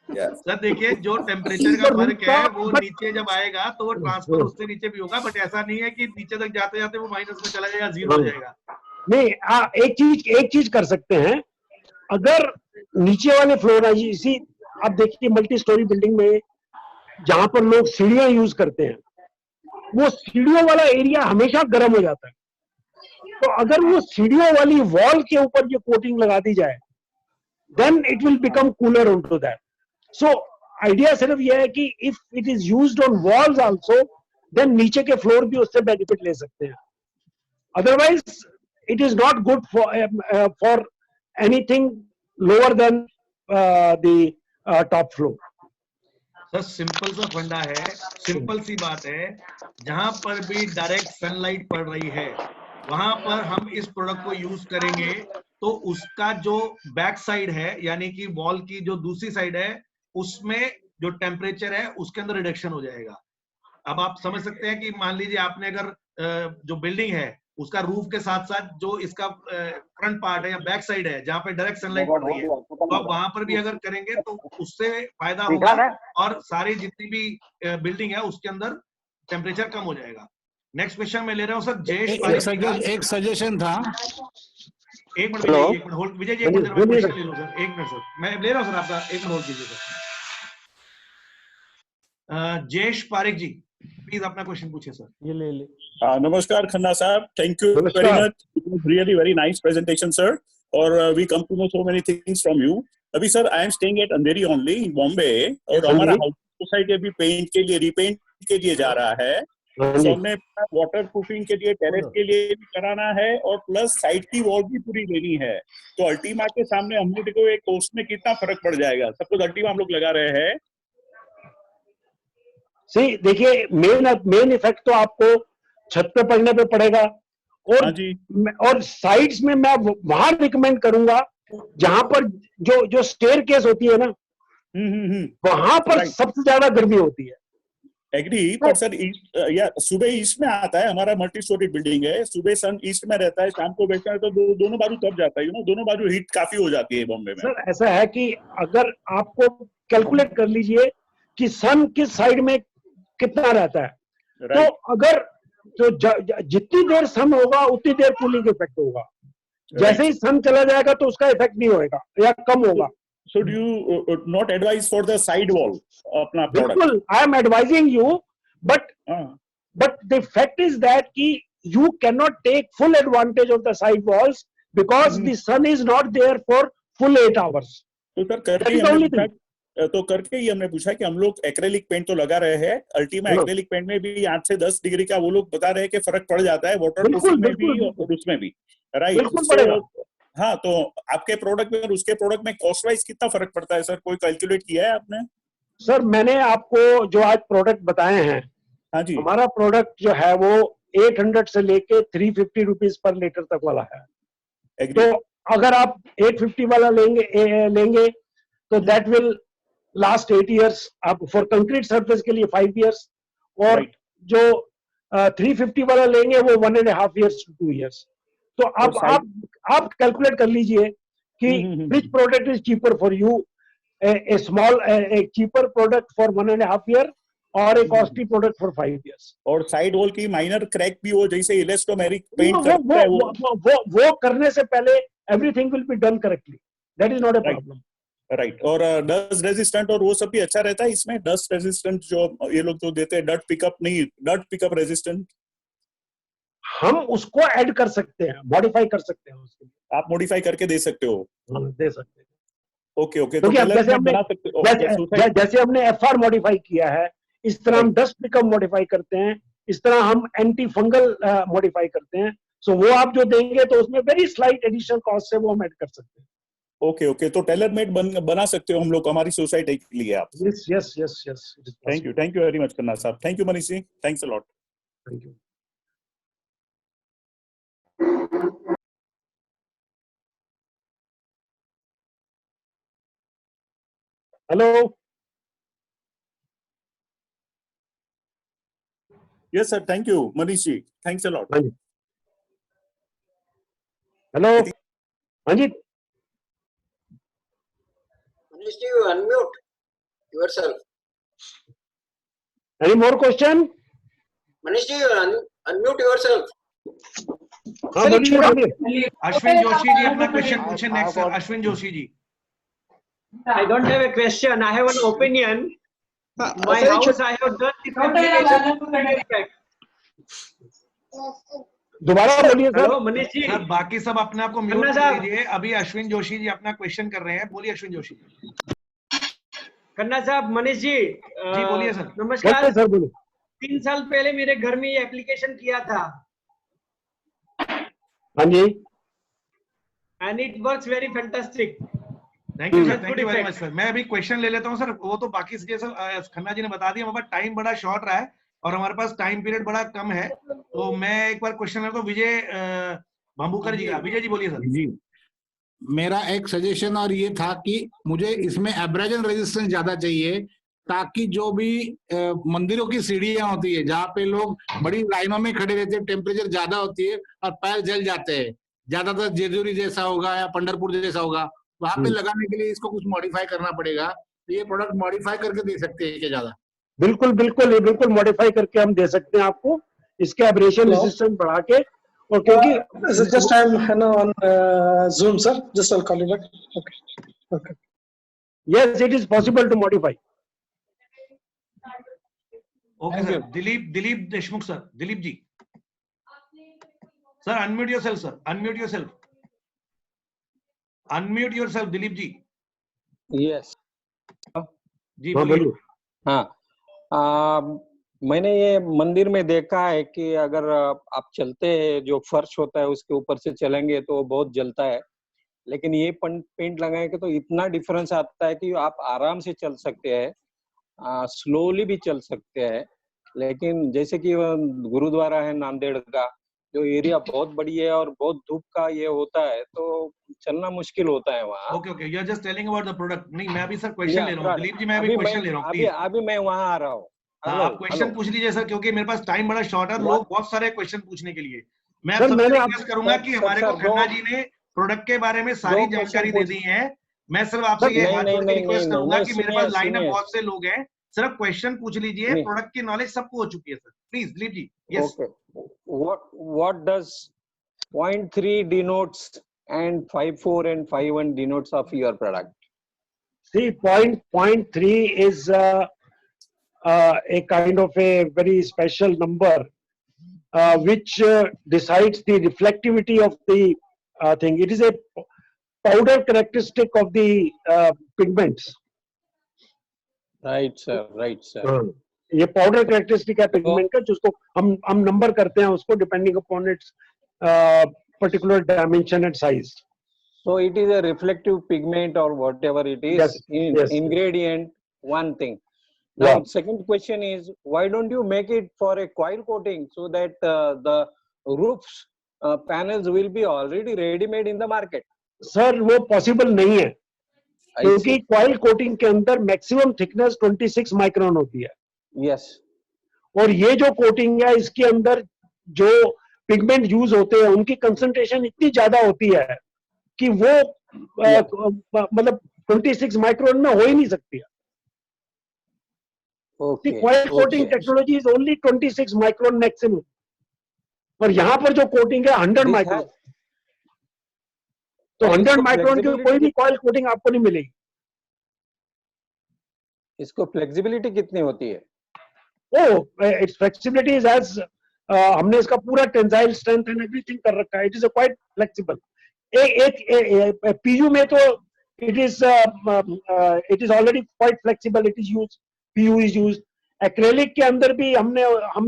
Sir देखिए जो टेम्परेचर का फर्क है वो नीचे जब आएगा तो वो ट्रांसफर उससे नीचे भी होगा, बट ऐसा नहीं है कि नीचे तक जाते जाते वो माइनस में चला जाएगा, जीरो हो जाएगा। नहीं, एक चीज कर सकते हैं, अगर नीचे वाले फ्लोर इसी आप देखिए मल्टी स्टोरी बिल्डिंग में जहां पर लोग सीढ़ियां यूज करते हैं, वो सीढ़ियों वाला एरिया हमेशा गर्म हो जाता है। तो अगर वो सीढ़ियों वाली वॉल के ऊपर ये कोटिंग लगा दी जाए, then it will become cooler on to that. So idea सिर्फ ये है कि if it is used on walls also, then नीचे के फ्लोर भी उससे बेनिफिट ले सकते हैं। Otherwise it is not good for anything lower than the top floor. Sir simple सा फंडा है, सिंपल सी बात है, जहां पर भी डायरेक्ट सनलाइट पड़ रही है वहां पर हम इस प्रोडक्ट को यूज करेंगे तो उसका जो बैक साइड है यानी कि वॉल की जो दूसरी साइड है उसमें जो टेम्परेचर है उसके अंदर रिडक्शन हो जाएगा। अब आप समझ सकते हैं कि मान लीजिए आपने अगर जो बिल्डिंग है उसका रूफ के साथ साथ जो इसका फ्रंट पार्ट है या बैक साइड है जहां पे डायरेक्ट सनलाइट पड़ रही है तो आप वहां पर भी अगर करेंगे तो उससे फायदा होगा और सारी जितनी भी बिल्डिंग है उसके अंदर टेम्परेचर कम हो जाएगा। नेक्स्ट क्वेश्चन मैं ले रहा हूँ सर जयेश पारिक जी का। एक सजेशन था। एक मिनट विजय जी, एक मिनट होल्ड, विजय जी एक मिनट क्वेश्चन ले लो सर, एक मिनट सर मैं ले रहा हूँ सर आपका, एक मिनट होल्ड कीजिए सर। जयेश पारिक जी प्लीज अपना क्वेश्चन पूछिए सर। ये ले ले। नमस्कार खन्ना साहब, thank you very much, it was really very nice presentation sir, और we come to know so many things from you. अभी sir I am staying at Andheri only in Bombay, और हमारा हाउस सोसाइटी अभी पेंट के लिए रीपेंट के लिए जा रहा है, तो हमने वाटर प्रूफिंग के लिए टेरेस के लिए भी कराना है और प्लस साइड की वॉल भी पूरी लेनी है। तो अल्टीमा के सामने हम लोग को एक कॉस्ट में कितना फर्क पड़ जाएगा? सब कुछ अल्टीमा हम लोग लगा रहे हैं। सी देखिए मेन इफेक्ट तो आपको छत पे पड़ने पे पड़ेगा, और साइड्स में मैं वहां रिकमेंड करूंगा जहां पर जो स्टेयर केस होती है ना, वहां पर सबसे ज्यादा गर्मी होती है। एग्री, पर सर या सुबह ईस्ट में आता है, हमारा मल्टी स्टोरी बिल्डिंग है, सुबह सन ईस्ट में रहता है, शाम को बैठता है तो दोनों बाजू तब जाता है, दोनों बाजू हीट काफी हो जाती है बॉम्बे में। सर ऐसा है कि अगर आपको कैलकुलेट कर लीजिए कि सन किस साइड में कितना रहता है, तो अगर तो जितनी देर सन होगा उतनी देर कूलिंग इफेक्ट होगा, जैसे ही सन चला जाएगा तो उसका इफेक्ट नहीं होएगा या कम होगा। So do you not advise for the side wall अपना product? बिल्कुल, I am advising you, but the fact is that कि you cannot take full advantage of the side walls because the sun is not there for full 8 hours. तो sir करके ही हमने पूछा कि हम लोग एक्रेलिक पेंट तो लगा रहे हैं, अल्टीमा एक्रेलिक पेंट में भी 8 से 10 डिग्री का वो लोग बता रहे हैं कि फर्क पड़ जाता है, वाटर प्रूफिंग में भी और उसमें भी, राइट? हाँ, तो आपके प्रोडक्ट में और उसके प्रोडक्ट में कॉस्ट वाइज कितना फर्क पड़ता है सर? कोई कैलकुलेट किया है आपने? सर मैंने आपको जो आज प्रोडक्ट बताए हैं, हाँ जी, हमारा प्रोडक्ट जो है वो 800 से लेके 350 रुपीज पर लीटर तक वाला है। तो अगर आप 850 वाला लेंगे तो दैट विल लास्ट 8 इयर्स, आप फॉर कंक्रीट सरफेस के लिए 5 इयर्स, और जो 350 वाला लेंगे वो 1.5 इयर्स to 2 इयर्स। तो आप कैलकुलेट कर लीजिए कि which product is cheaper for you, a cheaper product for 1.5 year और a costly product for 5 years। और साइड वॉल की माइनर क्रैक भी हो जैसे इलास्टोमेरिक पेंट करता है वो करने से पहले everything will be done correctly, that is not a problem। Right, और डस्ट रेजिस्टेंट और वो सब भी अच्छा रहता है इसमें, डस्ट रेजिस्टेंट जो ये लोग तो देते हैं, डस्ट पिकअप नहीं, डस्ट पिकअप रेजिस्टेंट हम उसको ऐड कर सकते हैं, मॉडिफाई कर सकते हैं, उसके लिए आप मॉडिफाई करके दे सकते हो, दे सकते हैं। ओके ओके, तो जैसे हमने एफआर मॉडिफाई किया है, इस तरह हम डस्ट पिकअप मॉडिफाई करते हैं, इस तरह हम एंटी फंगल मॉडिफाई करते हैं। सो वो आप जो देंगे तो उसमें वेरी स्लाइट एडिशनल कॉस्ट से वो हम ऐड कर सकते हैं। ओके ओके, तो टेलर मेड बना सकते हो हम लोग हमारी सोसाइटी के लिए आप? Yes yes yes yes, thank you very much Khanna साहब, thank you Manish ji, thanks a lot, thank you. Hello, yes sir, thank you Manish ji, thanks a lot. Hello, हाँ जी, Manish, you unmute yourself. Any more question? Manish, you unmute yourself. Ashwin Joshi जी अपना question पूछे next sir, Ashwin Joshi ji. I don't have a question, I have an opinion. My house I have done दोबारा बोलिए sir. Hello Manish ji. Sir बाकी सब अपने आप को mute कर लीजिए, अभी अश्विन जोशी जी अपना क्वेश्चन कर रहे हैं, बोलिए अश्विन जोशी जी। खन्ना साहब, मनीष जी बोलिए सर। नमस्कार सर, बोलिए। 3 साल पहले मेरे घर में ये एप्लीकेशन किया था, हाँ जी, and it works very fantastic. Thank you sir, thank you very much sir. मैं अभी क्वेश्चन ले लेता हूँ सर, वो तो बाकी जैसा खन्ना जी ने बता दिया, हमारे पास टाइम बड़ा शॉर्ट रहा है और हमारे पास टाइम पीरियड बड़ा कम है, तो मैं एक बार क्वेश्चन लेता हूँ विजय भांबूकर जी का। विजय जी बोलिए सर। जी, मेरा एक सजेशन और ये था कि मुझे इसमें एब्रेजन रेजिस्टेंस ज्यादा चाहिए, ताकि जो भी मंदिरों की सीढ़ियां होती है जहाँ पे लोग बड़ी लाइनों में खड़े रहते हैं, टेम्परेचर ज्यादा होती है और पैर जल जाते हैं, ज्यादातर जेजुरी जैसा होगा या पंढरपुर जैसा होगा, वहां पे लगाने के लिए इसको कुछ मॉडिफाई करना पड़ेगा। तो ये प्रोडक्ट मॉडिफाई करके दे सकते हैं क्या ज्यादा? बिल्कुल बिल्कुल, ये बिल्कुल मॉडिफाई करके हम दे सकते हैं आपको, इसके एब्रेशन रेजिस्टेंस बढ़ा के। और क्योंकि just I'm on Zoom, sir. Just I'll call you back. Okay. Okay. yes, it is possible to modify. Okay sir. Dilip Deshmukh sir, Dilip ji sir, unmute yourself sir, unmute yourself, unmute yourself Dilip ji. Yes जी बोलिए। हाँ, मैंने ये मंदिर में देखा है कि अगर आप चलते हैं, जो फर्श होता है उसके ऊपर से चलेंगे तो बहुत जलता है, लेकिन ये पेंट लगाएंगे तो इतना डिफरेंस आता है कि आप आराम से चल सकते हैं, स्लोली भी चल सकते हैं। लेकिन जैसे कि गुरुद्वारा है नांदेड़ का, जो एरिया बहुत बड़ी है और बहुत धूप का ये होता है, तो चलना मुश्किल होता है वहाँ। Okay okay, you are just telling about the product. नहीं, मैं अभी सर क्वेश्चन ले रहा हूँ दिलीप जी, मैं अभी क्वेश्चन ले रहा हूँ। अभी मैं वहाँ आ रहा हूँ। आप क्वेश्चन पूछ लीजिए सर, क्योंकि मेरे पास टाइम बड़ा शॉर्ट है, लोग बहुत सारे क्वेश्चन पूछने के लिए। मैं सबसे रिक्वेस्ट करूंगा कि हमारे को खन्ना जी ने प्रोडक्ट के बारे में सारी जानकारी दे दी है। मैं सिर्फ आपसे ये हाथ जोड़ के रिक्वेस्ट करूंगा कि मेरे पास लाइन में बहुत से लोग हैं, सिर्फ क्वेश्चन पूछ लीजिए, प्रोडक्ट की नॉलेज सबको हो चुकी है sir. Please Dilip ji. Yes. What does 0.3 denotes and 5.4 and 5.1 denotes of your product? See, 0.3 is a kind of a very special number which decides the reflectivity of the thing. It is a powder characteristic of the pigments. Right sir, right sir. ये powder characteristic है pigment का, जिसको हम number करते हैं उसको depending upon its particular dimension and size. So it is a reflective pigment or whatever it is. Yes, ingredient, one thing. Now, second question is, why don't you make it for a coil coating so that the roofs panels will be already ready made in the market? Sir, वो possible नहीं है, क्योंकि coil coating के अंदर maximum thickness 26 micron होती है। Yes. और ये जो कोटिंग है, इसके अंदर जो पिगमेंट यूज होते हैं उनकी कंसंट्रेशन इतनी ज्यादा होती है कि वो मतलब 26 माइक्रोन में हो ही नहीं सकती है। Coil coating technology is only 26 micron maximum, और यहाँ पर जो कोटिंग है 100 माइक्रोन। तो 100 माइक्रोन की कोई भी कॉइल कोटिंग आपको नहीं मिलेगी। इसको फ्लेक्सिबिलिटी कितनी होती है? इट्स फ्लेक्सिबिलिटी इज एज हमने इसका पूरा टेंसाइल स्ट्रेंथ एंड एवरीथिंग कर रखा है। It is quite flexible. एक पीयू में तो it is already quite flexible. It is use, PU is use. Acrylic के अंदर भी हम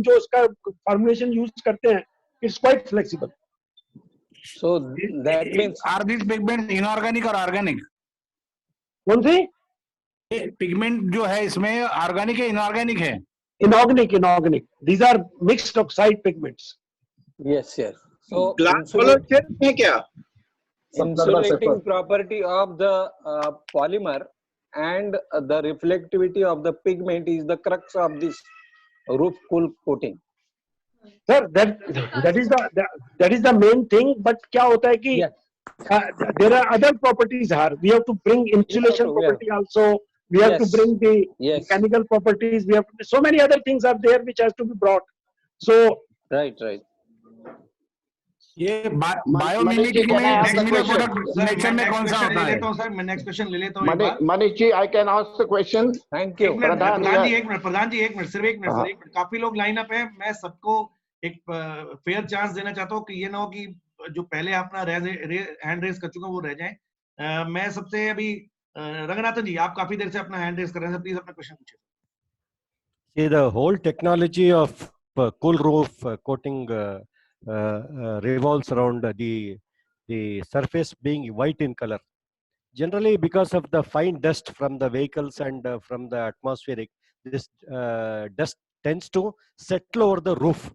जो उसका फॉर्मुलेशन यूज करते हैं, it's quite flexible. So that means are this pigment inorganic और ऑर्गेनिक? कौन सी पिगमेंट जो है इसमें ऑर्गेनिक है इनऑर्गेनिक है? Inorganic. These are mixed oxide pigments. Yes, yes. So glass color है क्या? Insulating property of the polymer and the reflectivity of the pigment is the crux of this roof cool coating. Sir, that is the main thing. But क्या होता है कि there are other properties here. We have to bring insulation property also. We have to bring the mechanical properties. We have to, so many other things are there which has to be brought. So right. ये biomimicry में nature में कौन सा होता है? Sir मैं next question ले लेता हूँ। Manish ji, I can ask the question? Thank you. Pradhan ji एक मिनट, सिर्फ एक मिनट। काफी लोग लाइन अप है, मैं सबको एक फेयर चांस देना चाहता हूँ कि ये ना हो कि जो पहले अपना हैंड रेज कर चुके हैं वो रह जाए। मैं सबसे अभी रंगनाथन जी, आप काफी देर से अपना हैंड रेज कर रहे हैं, प्लीज अपना क्वेश्चन पूछिए। See, the whole technology of cool roof coating revolves around the surface being white in color. generally because of the fine dust from the vehicles and from the atmospheric, this dust tends to settle over the roof.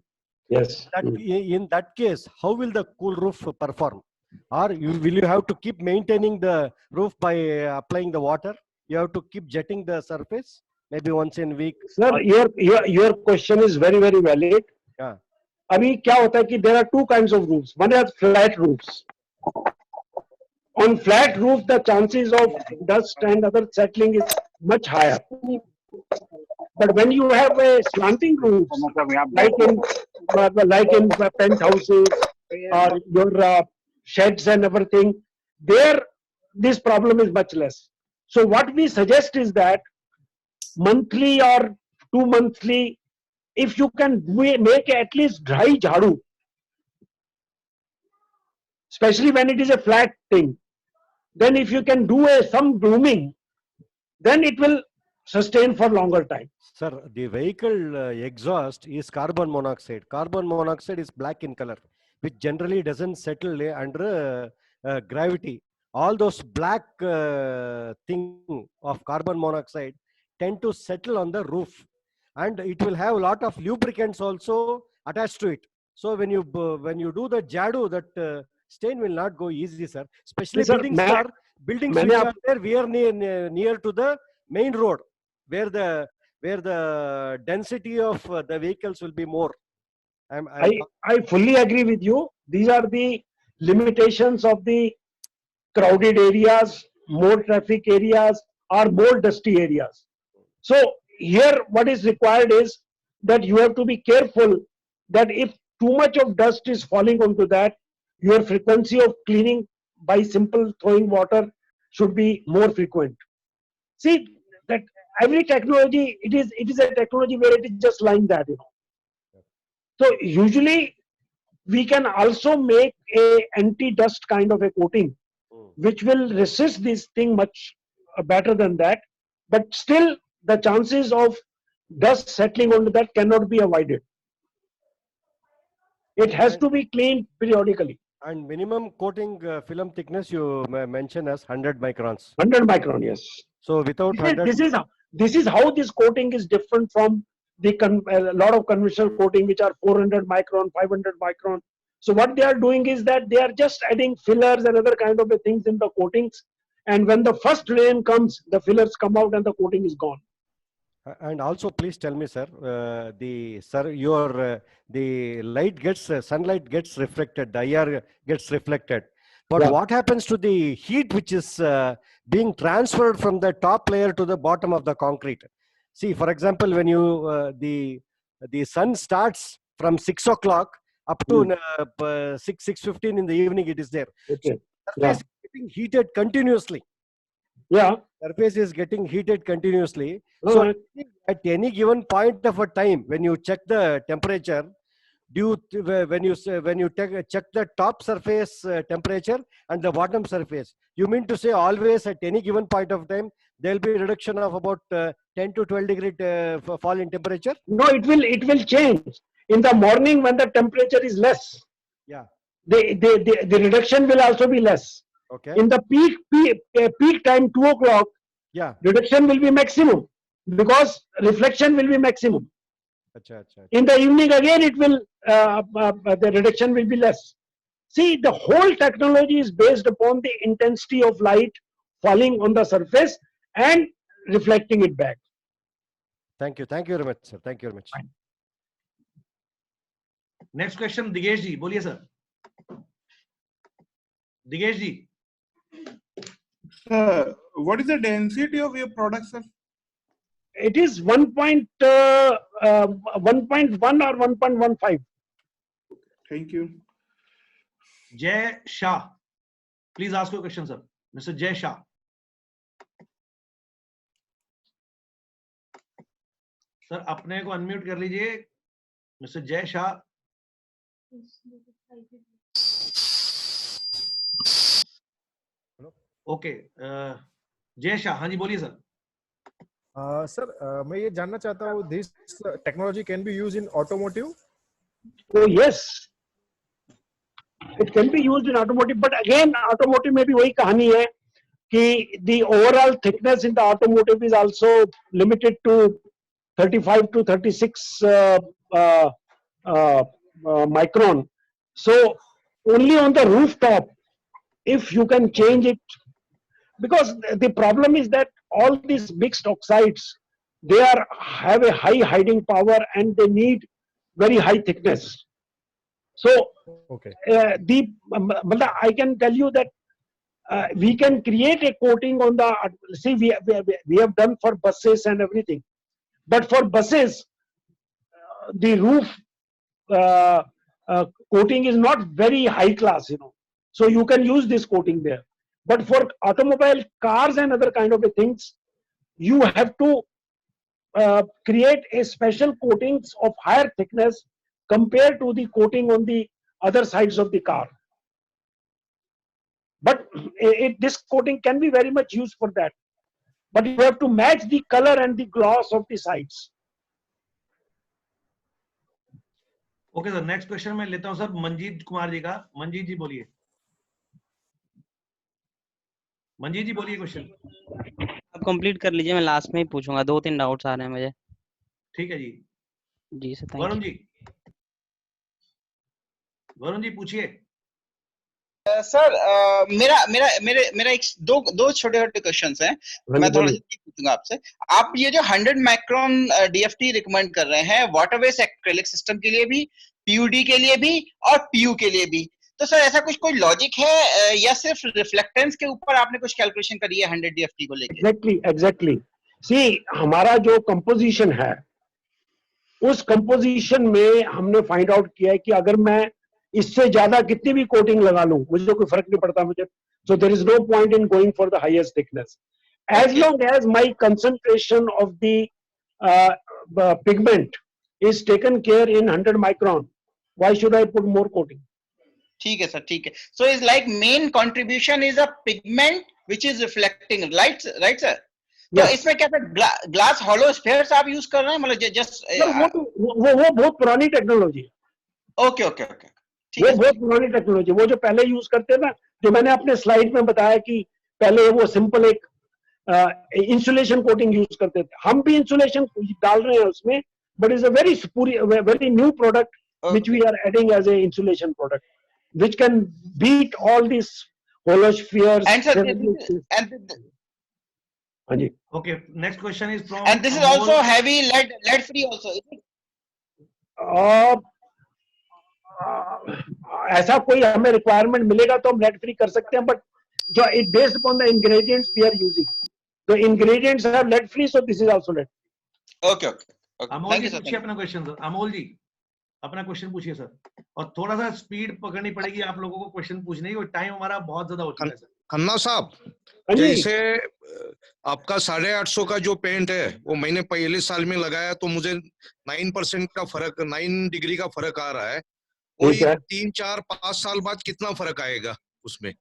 Yes. In that case, how will the cool roof perform? Or will you have to keep maintaining the roof by applying the water? You have to keep jetting the surface maybe once in a week. Sir, your question is very valid. Yeah. अभी क्या होता है कि there are two kinds of roofs. One is flat roofs. On flat roof, the chances of dust and other settling is much higher. But when you have a slanting roof, like in penthouses or your sheds and everything, there this problem is much less. So what we suggest is that monthly or 2 monthly, if you can make at least dry jhadu, especially when it is a flat thing, then if you can do some grooming, then it will sustain for longer time. Sir, the vehicle exhaust is carbon monoxide. Carbon monoxide is black in color, which generally doesn't settle under gravity. All those black thing of carbon monoxide tend to settle on the roof, and it will have a lot of lubricants also attached to it. So when you do the jadu, that stain will not go easy, sir. Especially buildings which are there very near to the main road, where the density of the vehicles will be more. I fully agree with you. These are the limitations of the crowded areas, more traffic areas, or more dusty areas. So here what is required is that you have to be careful that if too much of dust is falling onto that, your frequency of cleaning by simple throwing water should be more frequent. See that every technology, it is a technology where it is just like that, you know. So usually we can also make a anti-dust kind of a coating, which will resist this thing much better than that. But still, the chances of dust settling onto that cannot be avoided. It has to be cleaned periodically. And minimum coating film thickness you mention as 100 microns. 100 micron, yes. So without 100, this is how this coating is different from the a lot of conventional coating which are 400 micron, 500 micron. So what they are doing is that they are just adding fillers and other kind of things in the coatings. And when the first rain comes, the fillers come out and the coating is gone. And also, please tell me, sir, the light gets sunlight gets reflected, the IR gets reflected. But what happens to the heat which is being transferred from the top layer to the bottom of the concrete? See, for example, when you the sun starts from 6 o'clock up to 6:15 in the evening, it is there. Okay. So surface is getting heated continuously. Yeah. Surface is getting heated continuously. So at any given point of a time, when you check the temperature, when you check the top surface temperature and the bottom surface, you mean to say always at any given point of time there will be a reduction of about 10 to 12 degree fall in temperature? No, it will change. In the morning when the temperature is less, yeah, the reduction will also be less. Okay. In the peak time, 2 o'clock, yeah, reduction will be maximum because reflection will be maximum. Achha. In the evening again, it will the reduction will be less. See, the whole technology is based upon the intensity of light falling on the surface and reflecting it back. Thank you very much, sir. Thank you very much. Fine. Next question, Digesh ji, बोलिए sir. Digesh ji. What is the density of your product, sir? It is 1.1 or 1.15. Thank you. Jay Shah. Please ask your question, sir. Mr. Jay Shah. Sir अपने को unmute कर लीजिए, mister Jay Shah. Okay, Jay Shah, हाँ जी बोलिए sir. Sir मैं ये जानना चाहता हूँ, this technology can be used in automotive? Yes, it can be used in automotive, but again automotive में भी वही कहानी है कि the overall thickness in the automotive is also limited to 35 to 36 micron. So only on the rooftop, if you can change it, because the problem is that all these mixed oxides, they have a high hiding power and they need very high thickness. So Okay. I can tell you that we can create a coating on the, see, we have done for buses and everything, but for buses, the roof coating is not very high class, you know. So you can use this coating there. But for automobile, cars and other kind of things, you have to create a special coatings of higher thickness compared to the coating on the other sides of the car. But this coating can be very much used for that. But you have to match the color and the gloss of the sides. Okay sir, next question मैं लेता हूं sir Manjeet Kumar ji का। मंजीत जी बोलिए। मंजीत जी बोलिए question. आप complete कर लीजिए, मैं लास्ट में ही पूछूंगा, 2-3 डाउट्स आ रहे हैं मुझे। ठीक है जी। जी सर, वरुण जी, वरुण जी पूछिए। सर मेरा मेरा मेरे मेरा एक दो छोटे छोटे क्वेश्चंस हैं, मैं थोड़ा जल्दी पूछूंगा आपसे। आप ये जो 100 माइक्रोन डीएफटी रिकमेंड कर रहे हैं वाटर बेस एक्रेलिक सिस्टम के लिए भी, पीयूडी के लिए भी और पीयू के लिए भी, तो सर ऐसा कुछ कोई लॉजिक है या सिर्फ रिफ्लेक्टेंस के ऊपर आपने कुछ कैलकुलेशन करी है 100 डीएफटी को लेके? एग्जैक्टली सी, हमारा जो कंपोजिशन है उस कंपोजिशन में हमने फाइंड आउट किया है कि अगर मैं इससे ज्यादा कितनी भी कोटिंग लगा लूं मुझे कोई फर्क नहीं पड़ता मुझे। So there is no point in going for the highest thickness as long as my concentration of the pigment is taken care in 100 micron, why should I put more coating? ठीक है सर, ठीक है। So is like main contribution is a pigment which is reflecting, right sir? तो इसमें क्या sir glass hollow spheres आप use कर रहे हैं, मतलब जस्ट वो बहुत पुरानी टेक्नोलॉजी है। ओके ओके ओके, वो बहुत पुरानी टेक्नोलॉजी, वो जो पहले यूज करते थे, जो मैंने अपने स्लाइड में बताया कि पहले वो सिंपल एक इंसुलेशन कोटिंग यूज करते थे, हम भी इंसुलेशन डाल रहे हैं उसमें, but is a very new product which we are adding as a insulation product, which can beat all these hollow spheres. And sir, okay, next question is from, and this is also heavy lead free also, is it? ऐसा कोई हमें requirement मिलेगा तो हम lead free कर सकते हैं, but जो it based upon the ingredients we are using, the ingredients are lead free, so this is also lead. Okay okay, Amol ji पूछिए अपना क्वेश्चन सर। अमोल जी अपना क्वेश्चन पूछिए सर, और थोड़ा सा स्पीड पकड़नी पड़ेगी आप लोगों को क्वेश्चन पूछने की, टाइम हमारा बहुत ज्यादा हो चुका है सर। खन्ना साहब, जैसे आपका 850 का जो पेंट है वो मैंने पहले साल में लगाया तो मुझे 9% का फर्क, 9 डिग्री का फर्क आ रहा है। वही 3, 4, 5 साल बाद कितना फर्क आएगा उसमें?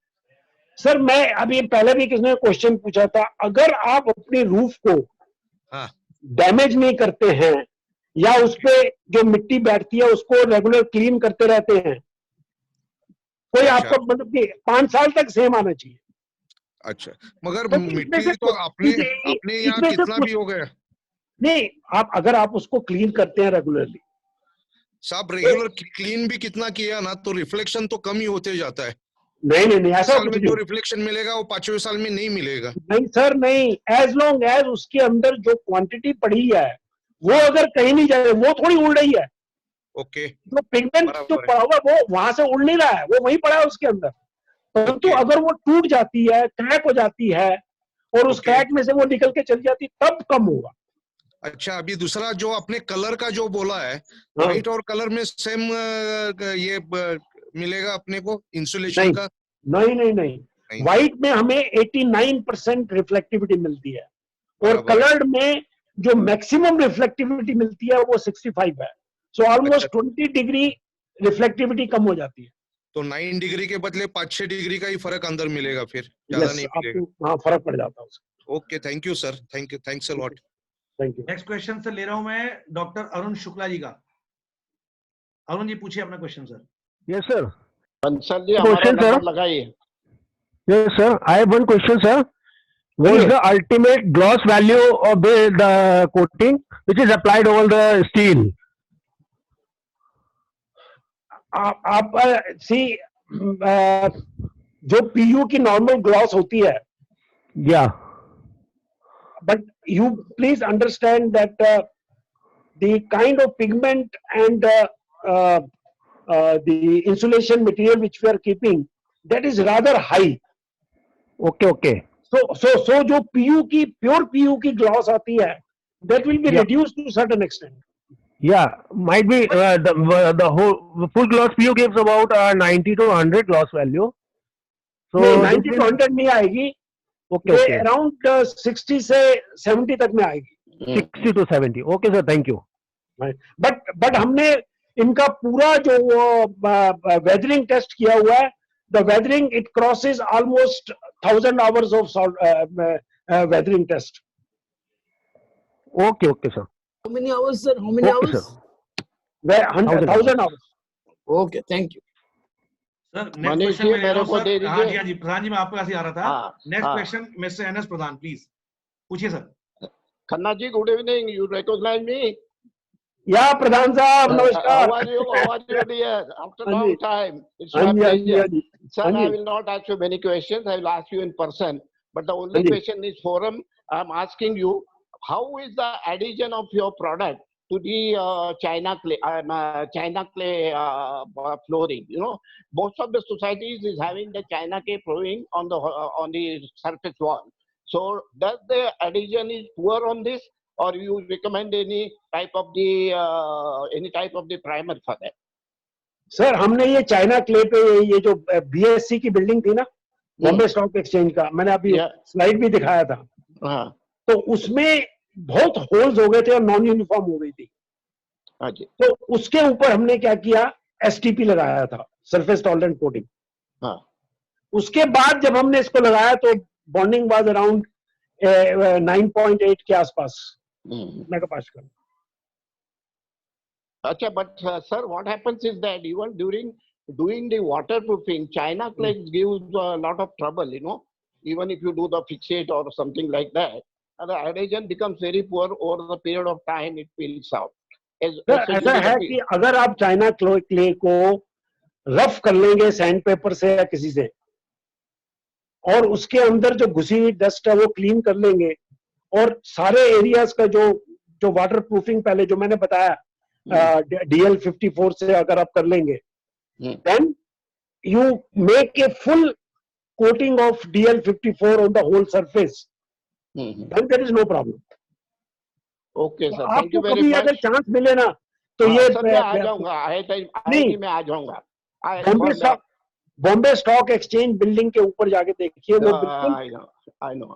सर मैं अभी पहले भी किसी ने क्वेश्चन पूछा था, अगर आप अपने रूफ को डैमेज नहीं करते हैं या उस पे जो मिट्टी बैठती है उसको रेगुलर क्लीन करते रहते हैं, कोई आपका मतलब कि 5 साल तक सेम आना चाहिए। अच्छा, मगर मिट्टी तो अपने यहाँ कितना भी हो गया नहीं, आप अगर आप उसको क्लीन करते हैं रेगुलरली, साहब रेगुलर क्लीन भी कितना किया ना तो रिफ्लेक्शन तो कम ही होते जाता है। नहीं ऐसा साल में जो रिफ्लेक्शन मिलेगा वो 5वें साल में नहीं मिलेगा। नहीं सर नहीं, एज लॉन्ग एज उसके अंदर जो क्वांटिटी पड़ी है वो अगर कहीं नहीं जा रही, वो थोड़ी उड़ रही है। ओके, जो पिगमेंट जो पड़ा हुआ वो वहां से उड़ नहीं रहा है, वो वहीं पड़ा है उसके अंदर, परंतु अगर वो टूट जाती है, क्रैक हो जाती है और उस क्रैक में से वो निकल के चली जाती, तब कम होगा। अच्छा, अभी दूसरा जो आपने कलर का जो बोला है, व्हाइट और कलर में सेम ये मिलेगा अपने को इंसुलेशन का? नहीं, व्हाइट में हमें 89% रिफ्लेक्टिविटी मिलती है और कलर्ड में जो मैक्सिमम रिफ्लेक्टिविटी मिलती है वो 65 है, सो ऑलमोस्ट 20 डिग्री रिफ्लेक्टिविटी कम हो जाती है। तो 9 डिग्री के बदले 5-6 डिग्री का ही फर्क अंदर मिलेगा, फिर ज्यादा नहीं मिलेगा। हाँ, फर्क पड़ जाता है। Okay, thank you sir, thank you, thanks a lot. Thank you. Next question से ले रहा हूं मैं डॉक्टर अरुण शुक्ला जी का। अरुण जी पूछिए अपना क्वेश्चन सर। यस सर, जी हमारा नंबर लगाइए। Yes sir, I have one question sir. what is the ultimate gloss value of the coating which is applied over the steel? आप सी जो पीयू की नॉर्मल ग्लॉस होती है, Yeah. but you please understand that the kind of pigment and the insulation material which we are keeping, that is rather high. Okay. So जो PU की pure PU की gloss आती है, that will be reduced to a certain extent. Yeah, might be the whole full gloss PU gives about 90 to 100 gloss value. So नहीं, 90 to 100 नहीं आएगी. Okay. Around 60 से 70 तक में आएगी. 60 to 70. Okay sir, thank you. But हमने इनका पूरा जो weathering test किया हुआ है, the weathering it crosses almost 1000 hours of weathering test. Okay, sir. How many hours, sir? How many Okay, hours? sir. 1000 hours. Okay, thank you. Sir next Manish question जी, में ले मेरे रहा को हूं दे सर। हाँ दीजिए। जी प्रधान जी, मैं आपके पास ही आ रहा था। Next question mister NS Pradhan, please पूछिए sir. Khanna ji, good evening. You recognize me? या प्रधान साहब नमस्कार। How are you dear? After a long time. It's हाँ my जी, हाँ जी, हाँ pleasure. जी। Sir, हाँ I ji. will not ask you many questions. I will ask you in person. But the only हाँ जी। question is forum. I'm asking you, how is the addition of your product to the China clay flooring? You know, most of the societies is having the China clay flooring on the surface wall. So does the addition is poor on this, or you recommend any type of the primer for that? Sir हमने ये China clay पे ये जो BSc की building थी ना, Bombay stock exchange का, मैंने अभी स्लाइड भी दिखाया था। तो उसमें बहुत होल्स हो गए थे और नॉन यूनिफॉर्म हो गई थी। तो उसके ऊपर हमने क्या किया, एसटीपी लगाया था, सरफेस टॉलरेंट कोटिंग। उसके बाद जब हमने इसको लगाया तो बॉन्डिंग वाज अराउंड 9.8 के आसपास megapascal. Acha, but sir, what happens is that even during doing the waterproofing, China clay gives a lot of trouble, you know. Even if you do the fixate or something like that, the adhesion becomes very poor over the period of time. It peels out. ऐसा है कि अगर आप China clay को rough कर लेंगे sand paper से या किसी से, और उसके अंदर जो घुसी हुई डस्ट है वो क्लीन कर लेंगे, और सारे एरियाज का जो वाटर प्रूफिंग पहले जो मैंने बताया DL 54 से अगर आप कर लेंगे, then you make a full coating of DL 54 on the whole surface, then there is no problem. Okay sir, तो thank you आपको very कभी much. अगर चांस मिले ना तो ये सर मैं आ जाऊंगा, IIT में आ जाऊंगा। बॉम्बे स्टॉक एक्सचेंज बिल्डिंग के ऊपर जाके देखिए, वो बिल्कुल I know.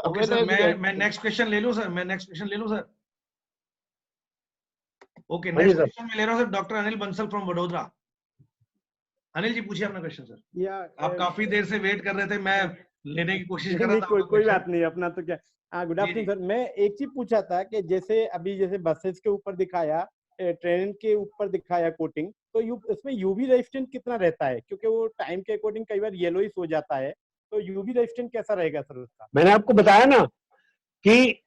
ओके सर, मैं नेक्स्ट क्वेश्चन ले लूं सर। ओके, नेक्स्ट क्वेश्चन में ले रहा हूं sir, doctor Anil Bansal from Vadodara. Anil ji पूछिए अपना क्वेश्चन सर। आप काफी देर से वेट कर रहे थे, मैं लेने की कोशिश कर रहा था। कोई बात नहीं, अपना तो क्या। हाँ, गुड आफ्टरनून सर। मैं एक चीज पूछा था कि जैसे बसेस के ऊपर दिखाया, ट्रेन के ऊपर दिखाया कोटिंग, तो इसमें यूवी रेजिस्टेंट कितना रहता है? क्योंकि वो टाइम के अकॉर्डिंग कई बार येलोइश हो जाता है, तो यूवी रेजिस्टेंट कैसा रहेगा सर उसका? मैंने आपको बताया ना कि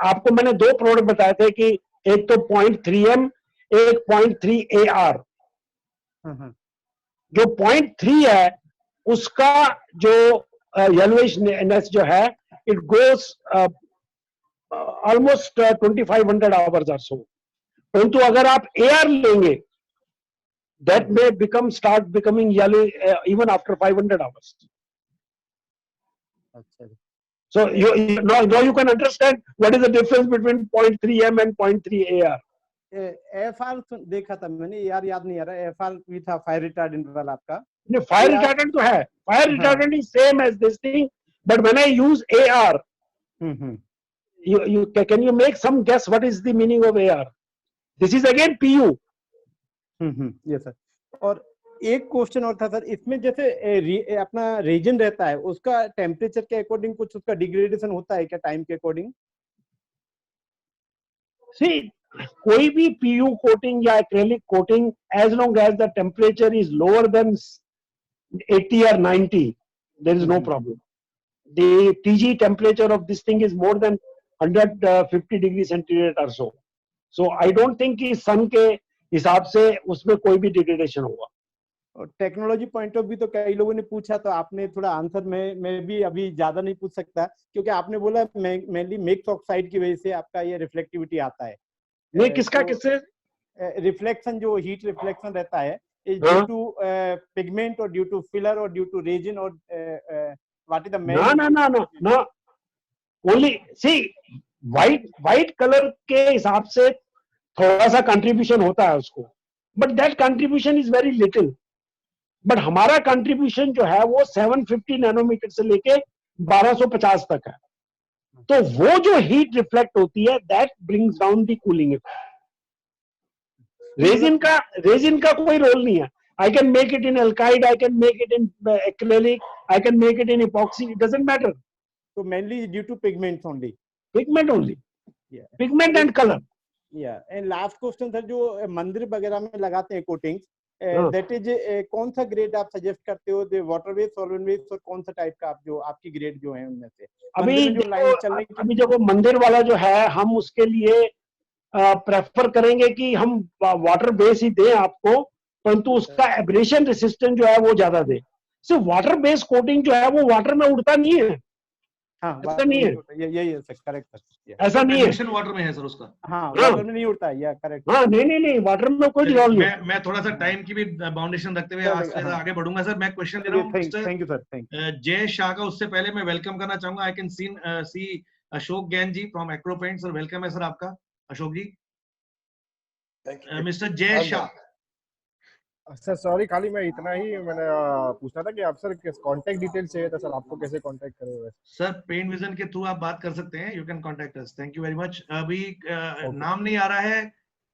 आपको मैंने दो प्रोडक्ट बताए थे कि एक तो 0.3M, एक 0.3 AR। जो 0.3 है उसका जो येलोइशनेस जो है, इट गोस ऑलमोस्ट 2500 आवर्स और सो। परंतु अगर आप AR लेंगे, that may start becoming yellow even after 500 hours. So now you can understand what is the difference between 0.3M and 0.3 AR. FR देखा था मैंने, यार याद नहीं आ रहा। FR भी था फायर रिटार्डेंट वाला आपका। फायर रिटार्डेंट तो है, fire retardant is same as this thing, but when I use AR, can you make some guess what is the meaning of AR? This is again PU. Yes sir. और एक question और था sir, इसमें जैसे अपना reason रहता है, उसका टेम्परेचर के अकॉर्डिंग कुछ उसका डिग्रेडेशन होता है क्या टाइम के अकॉर्डिंग? See, कोई भी PU कोटिंग या acrylic coating, as long as the temperature is lower than 80 or 90, there is no problem. The TG temperature of this thing is more than 150 degrees centigrade or so. So I don't think कि sun के हिसाब से उसमें कोई भी degradation होगा. और technology point of view तो कई लोगों ने पूछा, तो आपने थोड़ा आंसर में मैं भी अभी ज्यादा नहीं पूछ सकता, क्योंकि आपने बोला मेनली मिक्स ऑक्साइड की वजह से आपका ये रिफ्लेक्टिविटी आता है. नहीं, किसका किससे रिफ्लेक्शन, जो हीट रिफ्लेक्शन रहता है, इज ड्यू टू पिगमेंट और ड्यू टू फिलर और ड्यू टू रेजिन और व्हाट इज द मेन? ना ओनली सी व्हाइट कलर के हिसाब से थोड़ा सा कंट्रीब्यूशन होता है उसको, but that contribution is very little. But हमारा कंट्रीब्यूशन जो है वो 750 नैनोमीटर से लेके 1250 तक है. तो वो जो हीट रिफ्लेक्ट होती है, that brings down the cooling effect. Resin का कोई रोल नहीं है. I can make it in alkyd, I can make it in acrylic, I can make it in epoxy, it doesn't matter. So mainly due to pigments only. Pigment only. Yeah. Pigment and color. Yeah. And last question था, जो मंदिर वगैरह में लगाते हैं coatings, that is कौन सा grade आप सजेस्ट करते हो? वाटर बेस, सॉल्वेंट बेस, और कौन सा टाइप का आप जो आपकी ग्रेड जो है उनमें से? अभी जो मंदिर वाला जो है, हम उसके लिए प्रेफर करेंगे कि हम वाटर बेस ही दें आपको, परंतु उसका एब्रेशन रेसिस्टेंट जो है वो ज्यादा दे. सिर्फ वाटर बेस कोटिंग जो है वो वाटर में उड़ता नहीं है. हाँ, ऐसा नहीं है. यही है सर, करेक्ट सर. ऐसा नहीं है. वाटर में है सर उसका. हाँ, वाटर में नहीं उड़ता है. या करेक्ट. हाँ, नहीं, वाटर में कोई रोल नहीं. मैं थोड़ा सा टाइम की भी बाउंडेशन रखते हुए आगे बढ़ूंगा सर. मैं क्वेश्चन ले रहा हूँ. Thank you sir. Jay Shah का उससे पहले मैं वेलकम करना चाहूंगा. I can see Ashok Gain ji from Acro Paint. Sir welcome है सर आपका, अशोक जी. Mister Jay Shah. Sir sorry, खाली मैं इतना ही मैंने पूछना था कि आप सर कांटेक्ट डिटेल चाहिए था सर, आपको कैसे कांटेक्ट करें? सर पेंट विजन के थ्रू आप बात कर सकते हैं. You can contact us. Thank you very much. अभी नाम नहीं आ रहा है.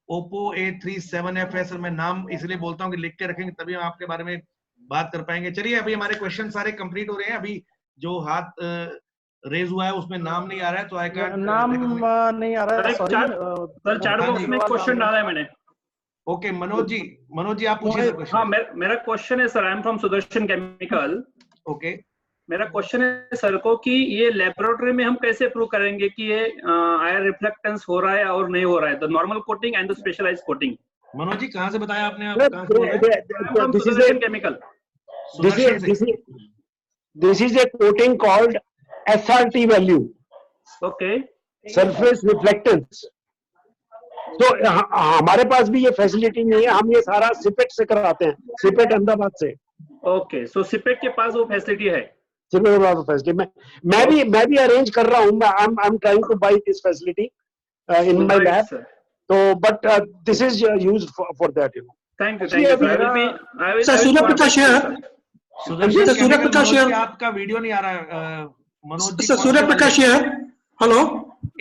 Oppo A37F है सर. मैं नाम इसलिए बोलता हूँ कि लिख के रखेंगे तभी हम आपके बारे में बात कर पाएंगे. चलिए, अभी हमारे क्वेश्चन सारे कंप्लीट हो रहे हैं. अभी जो हाथ रेज हुआ है उसमें नाम नहीं आ रहा है, तो आई कैन नाम नहीं आ रहा है. सर चार बॉक्स में क्वेश्चन डाला है मैंने. ओके, मनोज जी आप पूछिए सर क्वेश्चन. हाँ, मेरा क्वेश्चन है sir. I am from Sudarshan chemical. Okay, मेरा क्वेश्चन है सर को कि ये लेबोरेटरी में हम कैसे प्रूव करेंगे कि ये आयर रिफ्लेक्टेंस हो रहा है और नहीं हो रहा है, the normal coating and the specialised coating. Manoj ji कहाँ से बताया आपने? आप Sudarshan chemical. This is a coating called SRT value. Okay. Surface reflectance. तो हमारे पास भी ये फैसिलिटी नहीं है. हम ये सारा सिपेट से कराते हैं, सिपेट अहमदाबाद से. ओके, सो सिपेट के पास वो फैसिलिटी है. सिपेट के पास वो फैसिलिटी मैं भी अरेंज कर रहा हूँ. I am trying to buy this facility in my lab. तो but this is used for that, you know. Thank you. I will sir Surya Prakash है. आपका वीडियो नहीं आ रहा है मनोज जी. सर सूर्य प्रकाश है. हेलो,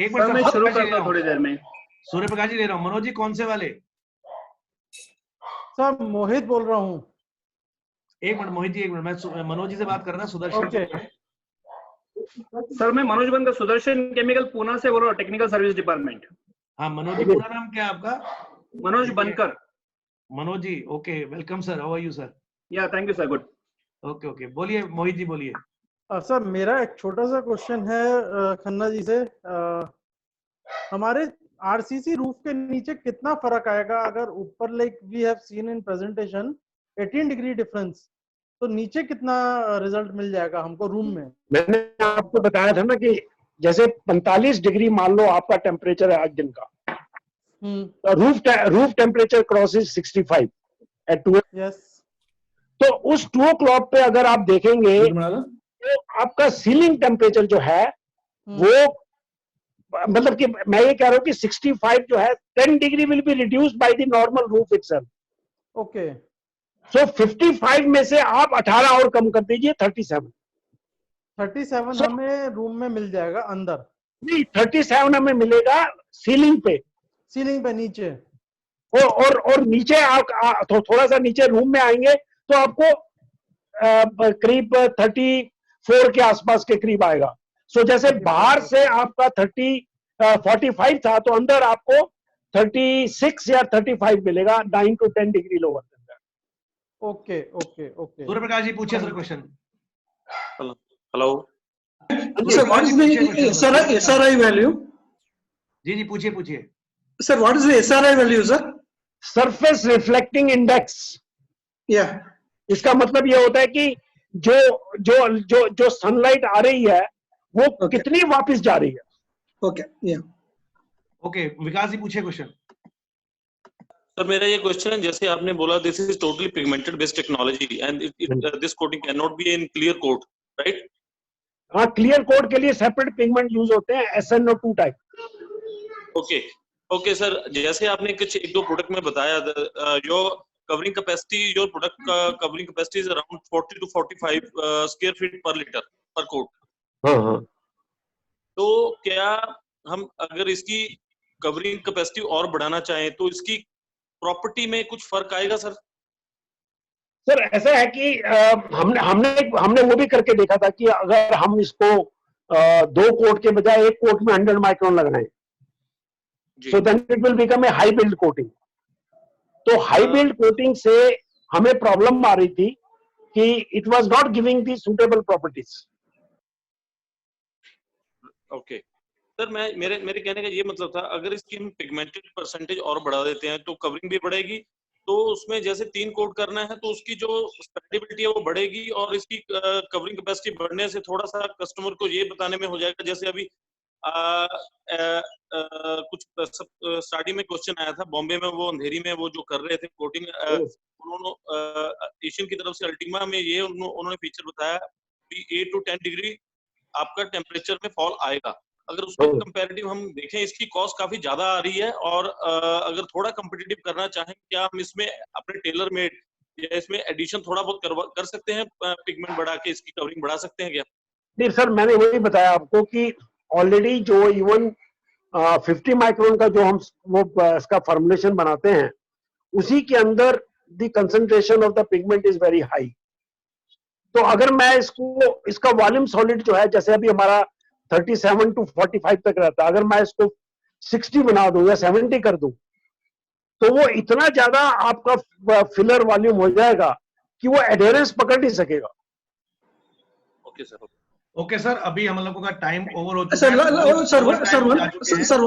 एक मिनट मैं शुरू करता हूं थोड़ी देर में. सूर्य प्रकाश जी ले रहा हूँ. मनोज जी कौन से वाले? सर मोहित बोल रहा हूँ. एक मिनट मोहित जी, एक मिनट. मैं मनोज जी से बात कर रहा हूँ. सुदर्शन. सर मैं मनोज बनकर सुदर्शन केमिकल पूना से बोल रहा हूँ, टेक्निकल सर्विस डिपार्टमेंट. हाँ मनोज जी, पूरा नाम क्या है आपका? Manoj Bankar. Manoj ji, okay, welcome sir. How are you sir? या thank you sir. Good. Okay, बोलिए मोहित जी, बोलिए. सर मेरा एक छोटा सा क्वेश्चन है खन्ना जी से. हमारे आरसीसी रूफ के नीचे कितना फर्क आएगा अगर ऊपर, like we have seen in presentation 18 degree difference, तो नीचे कितना रिजल्ट मिल जाएगा हमको रूम में? मैंने आपको बताया था ना कि जैसे 45 डिग्री मान लो आपका टेम्परेचर है आज दिन का. Roof temperature crosses 65 at 2. Yes. तो उस 2 o'clock पे अगर आप देखेंगे तो आपका सीलिंग टेम्परेचर जो है वो, मतलब कि मैं ये कह रहा हूँ कि 65 जो है 10 degree will be reduced by the normal roof itself. Okay. So 55 में से आप 18 और कम कर दीजिए, 37. 37 हमें रूम में मिल जाएगा अंदर? नहीं, 37 हमें मिलेगा सीलिंग पे. सीलिंग पे नीचे. और नीचे आप थोड़ा सा नीचे रूम में आएंगे तो आपको करीब 34 के आसपास के करीब आएगा. सो जैसे बाहर से आपका 45 था तो अंदर आपको 36 या 35 मिलेगा, 9 to 10 degree lower. Okay. Surya Prakash ji पूछिए sir question. Hello. Sir, what is the SRI value? जी पूछिए पूछिए. Sir, what is the SRI value, sir? Surface reflecting index. Yeah. इसका मतलब ये होता है कि जो जो जो जो सनलाइट आ रही है वो कितनी वापस जा रही है. Okay. Yeah. Okay, विकास जी पूछिए क्वेश्चन. सर मेरा ये क्वेश्चन है, जैसे आपने बोला this is totally pigmented based technology and this coating can not be in clear coat, right? हाँ, क्लियर कोट के लिए सेपरेट पिगमेंट यूज होते हैं, SNO2 टाइप. ओके सर, जैसे आपने कुछ एक दो प्रोडक्ट में बताया जो कवरिंग कैपेसिटी, योर प्रोडक्ट का covering capacity is around 40 to 45 square feet पर लीटर पर कोट. हाँ. तो क्या हम अगर इसकी कवरिंग कैपेसिटी और बढ़ाना चाहें तो इसकी प्रॉपर्टी में कुछ फर्क आएगा सर? सर ऐसा है कि हमने वो भी करके देखा था कि अगर हम इसको 2 कोट के बजाय 1 कोट में 100 माइक्रोन लगाएं, so then it will become a high build coating. तो हाई बिल्ड कोटिंग से हमें प्रॉब्लम आ रही थी कि it was not giving the suitable properties. Okay sir, मेरे कहने का ये मतलब था, अगर इसकी हम पिगमेंटेड परसेंटेज और बढ़ा देते हैं तो कवरिंग भी बढ़ेगी, तो उसमें जैसे 3 कोट करना है तो उसकी जो स्प्रेडेबिलिटी है वो बढ़ेगी और इसकी कवरिंग कैपेसिटी बढ़ने से थोड़ा सा कस्टमर को ये बताने में हो जाएगा. जैसे अभी कुछ स्टार्टिंग में क्वेश्चन आया था बॉम्बे में, वो अंधेरी में वो जो कर रहे थे कोटिंग, उन्होंने एशियन की तरफ से अल्टीमा में ये उन्होंने फीचर बताया कि 8 to 10 डिग्री आपका टेम्परेचर में फॉल आएगा. अगर उसके कंपैरेटिव हम देखें इसकी कॉस्ट काफी ज्यादा आ रही है, और अगर थोड़ा कम्पिटिटिव करना चाहें, क्या हम इसमें अपने टेलर मेड या इसमें एडिशन थोड़ा बहुत कर सकते हैं, पिगमेंट बढ़ा के इसकी कवरिंग बढ़ा सकते हैं क्या? नहीं सर, मैंने वही बताया आपको कि ऑलरेडी जो इवन 50 माइक्रोन का जो हम वो इसका फॉर्मुलेशन बनाते हैं, उसी के अंदर the concentration of the pigment is very high. तो अगर मैं इसका वॉल्यूम सॉलिड जो है, जैसे अभी हमारा 37 to 45 तक रहता है, अगर मैं इसको 60 बना दूं या 70 कर दूं, तो वो इतना ज्यादा आपका फिलर वॉल्यूम हो जाएगा कि वो एडहेरेंस पकड़ नहीं सकेगा. Okay sir. ओके सर, अभी हम लोगों का टाइम ओवर हो चुका है. Sir,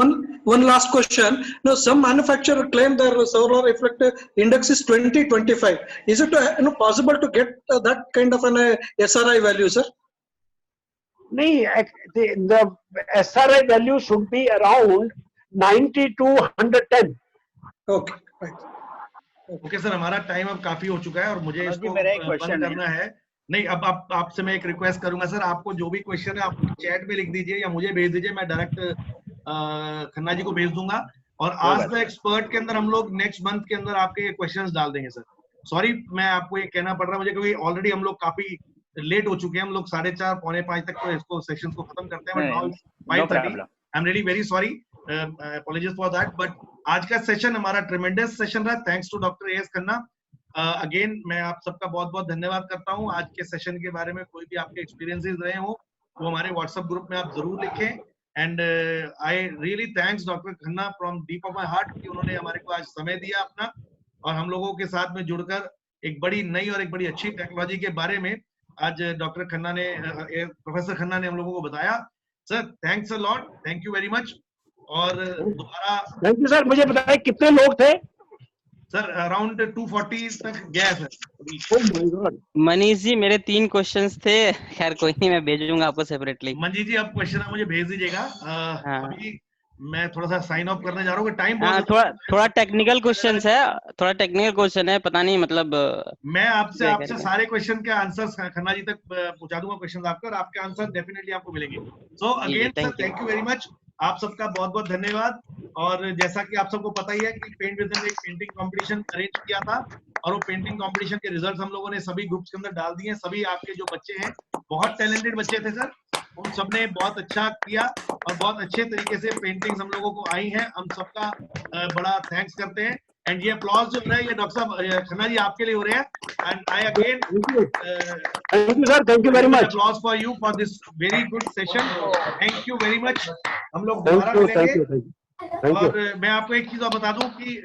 one last question. Now, some manufacturer claim their solar reflective index is 20-25. Is it possible to get that kind of an SRI value, sir? नहीं, the SRI value should be around 90 to 110. Okay, right. Okay sir, हमारा time अब काफी हो चुका है और मुझे इसको बंद करना है. नहीं, अब आपसे मैं एक रिक्वेस्ट करूंगा सर, आपको जो भी क्वेश्चन है आप चैट में लिख दीजिए या मुझे भेज दीजिए, मैं डायरेक्ट खन्ना जी को भेज दूंगा. और आज द एक्सपर्ट के अंदर हम लोग नेक्स्ट मंथ के अंदर आपके क्वेश्चंस डाल देंगे सर. सॉरी, मैं आपको ये कहना पड़ रहा है मुझे, क्योंकि ऑलरेडी हम लोग काफी लेट हो चुके हैं. हम लोग 4:30 पौने 5 तक तो इसको सेशन को खत्म करते हैं, but now 5:30. I am really very sorry, apologies for that. But आज का सेशन हमारा ट्रेमेंडस सेशन रहा. Thanks to doctor A S Khanna. Again मैं आप सबका बहुत बहुत धन्यवाद करता हूं. आज के सेशन के बारे में कोई भी आपके एक्सपीरियंसेस रहे हो वो हमारे व्हाट्सएप ग्रुप में आप जरूर लिखें. And I really thanks doctor Khanna from deep of my heart कि उन्होंने हमारे को आज समय दिया अपना, और हम लोगों के साथ में जुड़कर एक बड़ी नई और एक बड़ी अच्छी टेक्नोलॉजी के बारे में आज डॉक्टर खन्ना ने, प्रोफेसर खन्ना ने हम लोगों को बताया. Sir thanks a lot, thank you very much. और दोबारा थैंक यू सर. मुझे बताएं कितने लोग थे? सर अराउंड 240 तक गया सर. मनीष जी, मेरे 3 क्वेश्चंस थे. खैर कोई नहीं, मैं भेजूंगा आपको सेपरेटली. मंजी जी, आप क्वेश्चन आप मुझे भेज दीजिएगा. अभी मैं थोड़ा सा साइन ऑफ करने जा रहा हूँ, टाइम बहुत थोड़ा टेक्निकल क्वेश्चंस है, थोड़ा टेक्निकल क्वेश्चन है, पता नहीं मतलब मैं आपसे सारे क्वेश्चन के आंसर्स खन्ना जी तक पहुंचा दूंगा. क्वेश्चन आपका और आपके आंसर डेफिनेटली आपको मिलेंगे. So again sir, thank you very much. आप सबका बहुत बहुत धन्यवाद. और जैसा कि आप सबको पता ही है कि पेंट विजन ने एक पेंटिंग कंपटीशन अरेंज किया था, और वो पेंटिंग कंपटीशन के रिजल्ट्स हम लोगों ने सभी ग्रुप्स के अंदर डाल दिए. सभी आपके जो बच्चे हैं बहुत टैलेंटेड बच्चे थे सर, उन सबने बहुत अच्छा किया और बहुत अच्छे तरीके से पेंटिंग्स हम लोगों को आई हैं. हम सबका बड़ा थैंक्स करते हैं. एंड ये अप्लॉज जो है ये डॉक्टर साहब खन्ना जी आपके लिए हो रहे हैं. And I again thank you sir, thank you very much. Applause for you for this very good session. Thank you very much. हम लोग दोबारा मिलेंगे. और मैं आपको एक चीज और बता दूं कि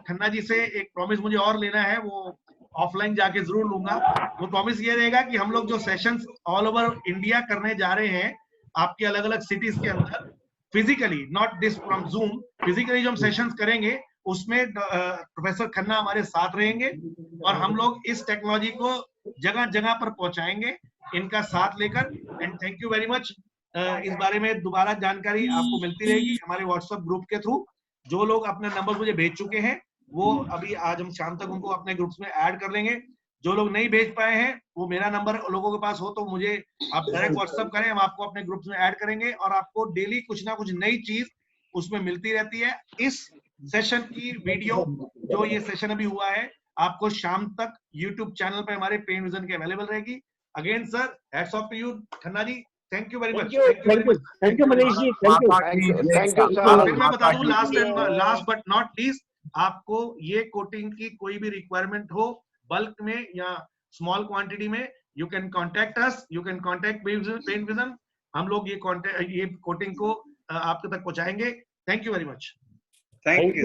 खन्ना जी से एक प्रॉमिस मुझे और लेना है. वो ऑफलाइन जाके जरूर लूंगा। वो प्रॉमिस ये रहेगा कि हम लोग जो सेशंस ऑल ओवर इंडिया करने जा रहे हैं आपके अलग अलग सिटीज के अंदर, physically, not this from zoom, physically जो हम सेशंस करेंगे उसमें प्रोफेसर खन्ना हमारे साथ रहेंगे और हम लोग इस टेक्नोलॉजी को जगह जगह पर पहुंचाएंगे इनका साथ लेकर। And thank you very much. इस बारे में दोबारा जानकारी आपको मिलती रहेगी हमारे व्हाट्सएप ग्रुप के थ्रू। जो लोग अपने नंबर मुझे भेज चुके हैं वो अभी आज हम शाम तक उनको अपने ग्रुप्स में ऐड कर लेंगे। जो लोग नहीं भेज पाए हैं वो मेरा नंबर लोगों के पास हो तो मुझे आप डायरेक्ट व्हाट्सएप करें, हम आपको अपने ग्रुप्स में ऐड करेंगे और आपको डेली कुछ ना कुछ नई चीज उसमें मिलती रहती है। इस सेशन की वीडियो जो ये सेशन अभी हुआ है आपको शाम तक यूट्यूब चैनल पे हमारे पेन विजन के अवेलेबल रहेगी। Again sir, hats off to you Khanna ji, thank you very much. Thank you Manish ji, thank you sir. फिर मैं बता दूं लास्ट बट नॉट लीस्ट, आपको ये कोटिंग की कोई भी रिक्वायरमेंट हो बल्क में या स्मॉल क्वांटिटी में, you can contact us, you can contact Pen Vision. हम लोग ये कोटिंग को आपके तक पहुंचाएंगे। Thank you very much. Thank you.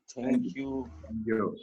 Thank you.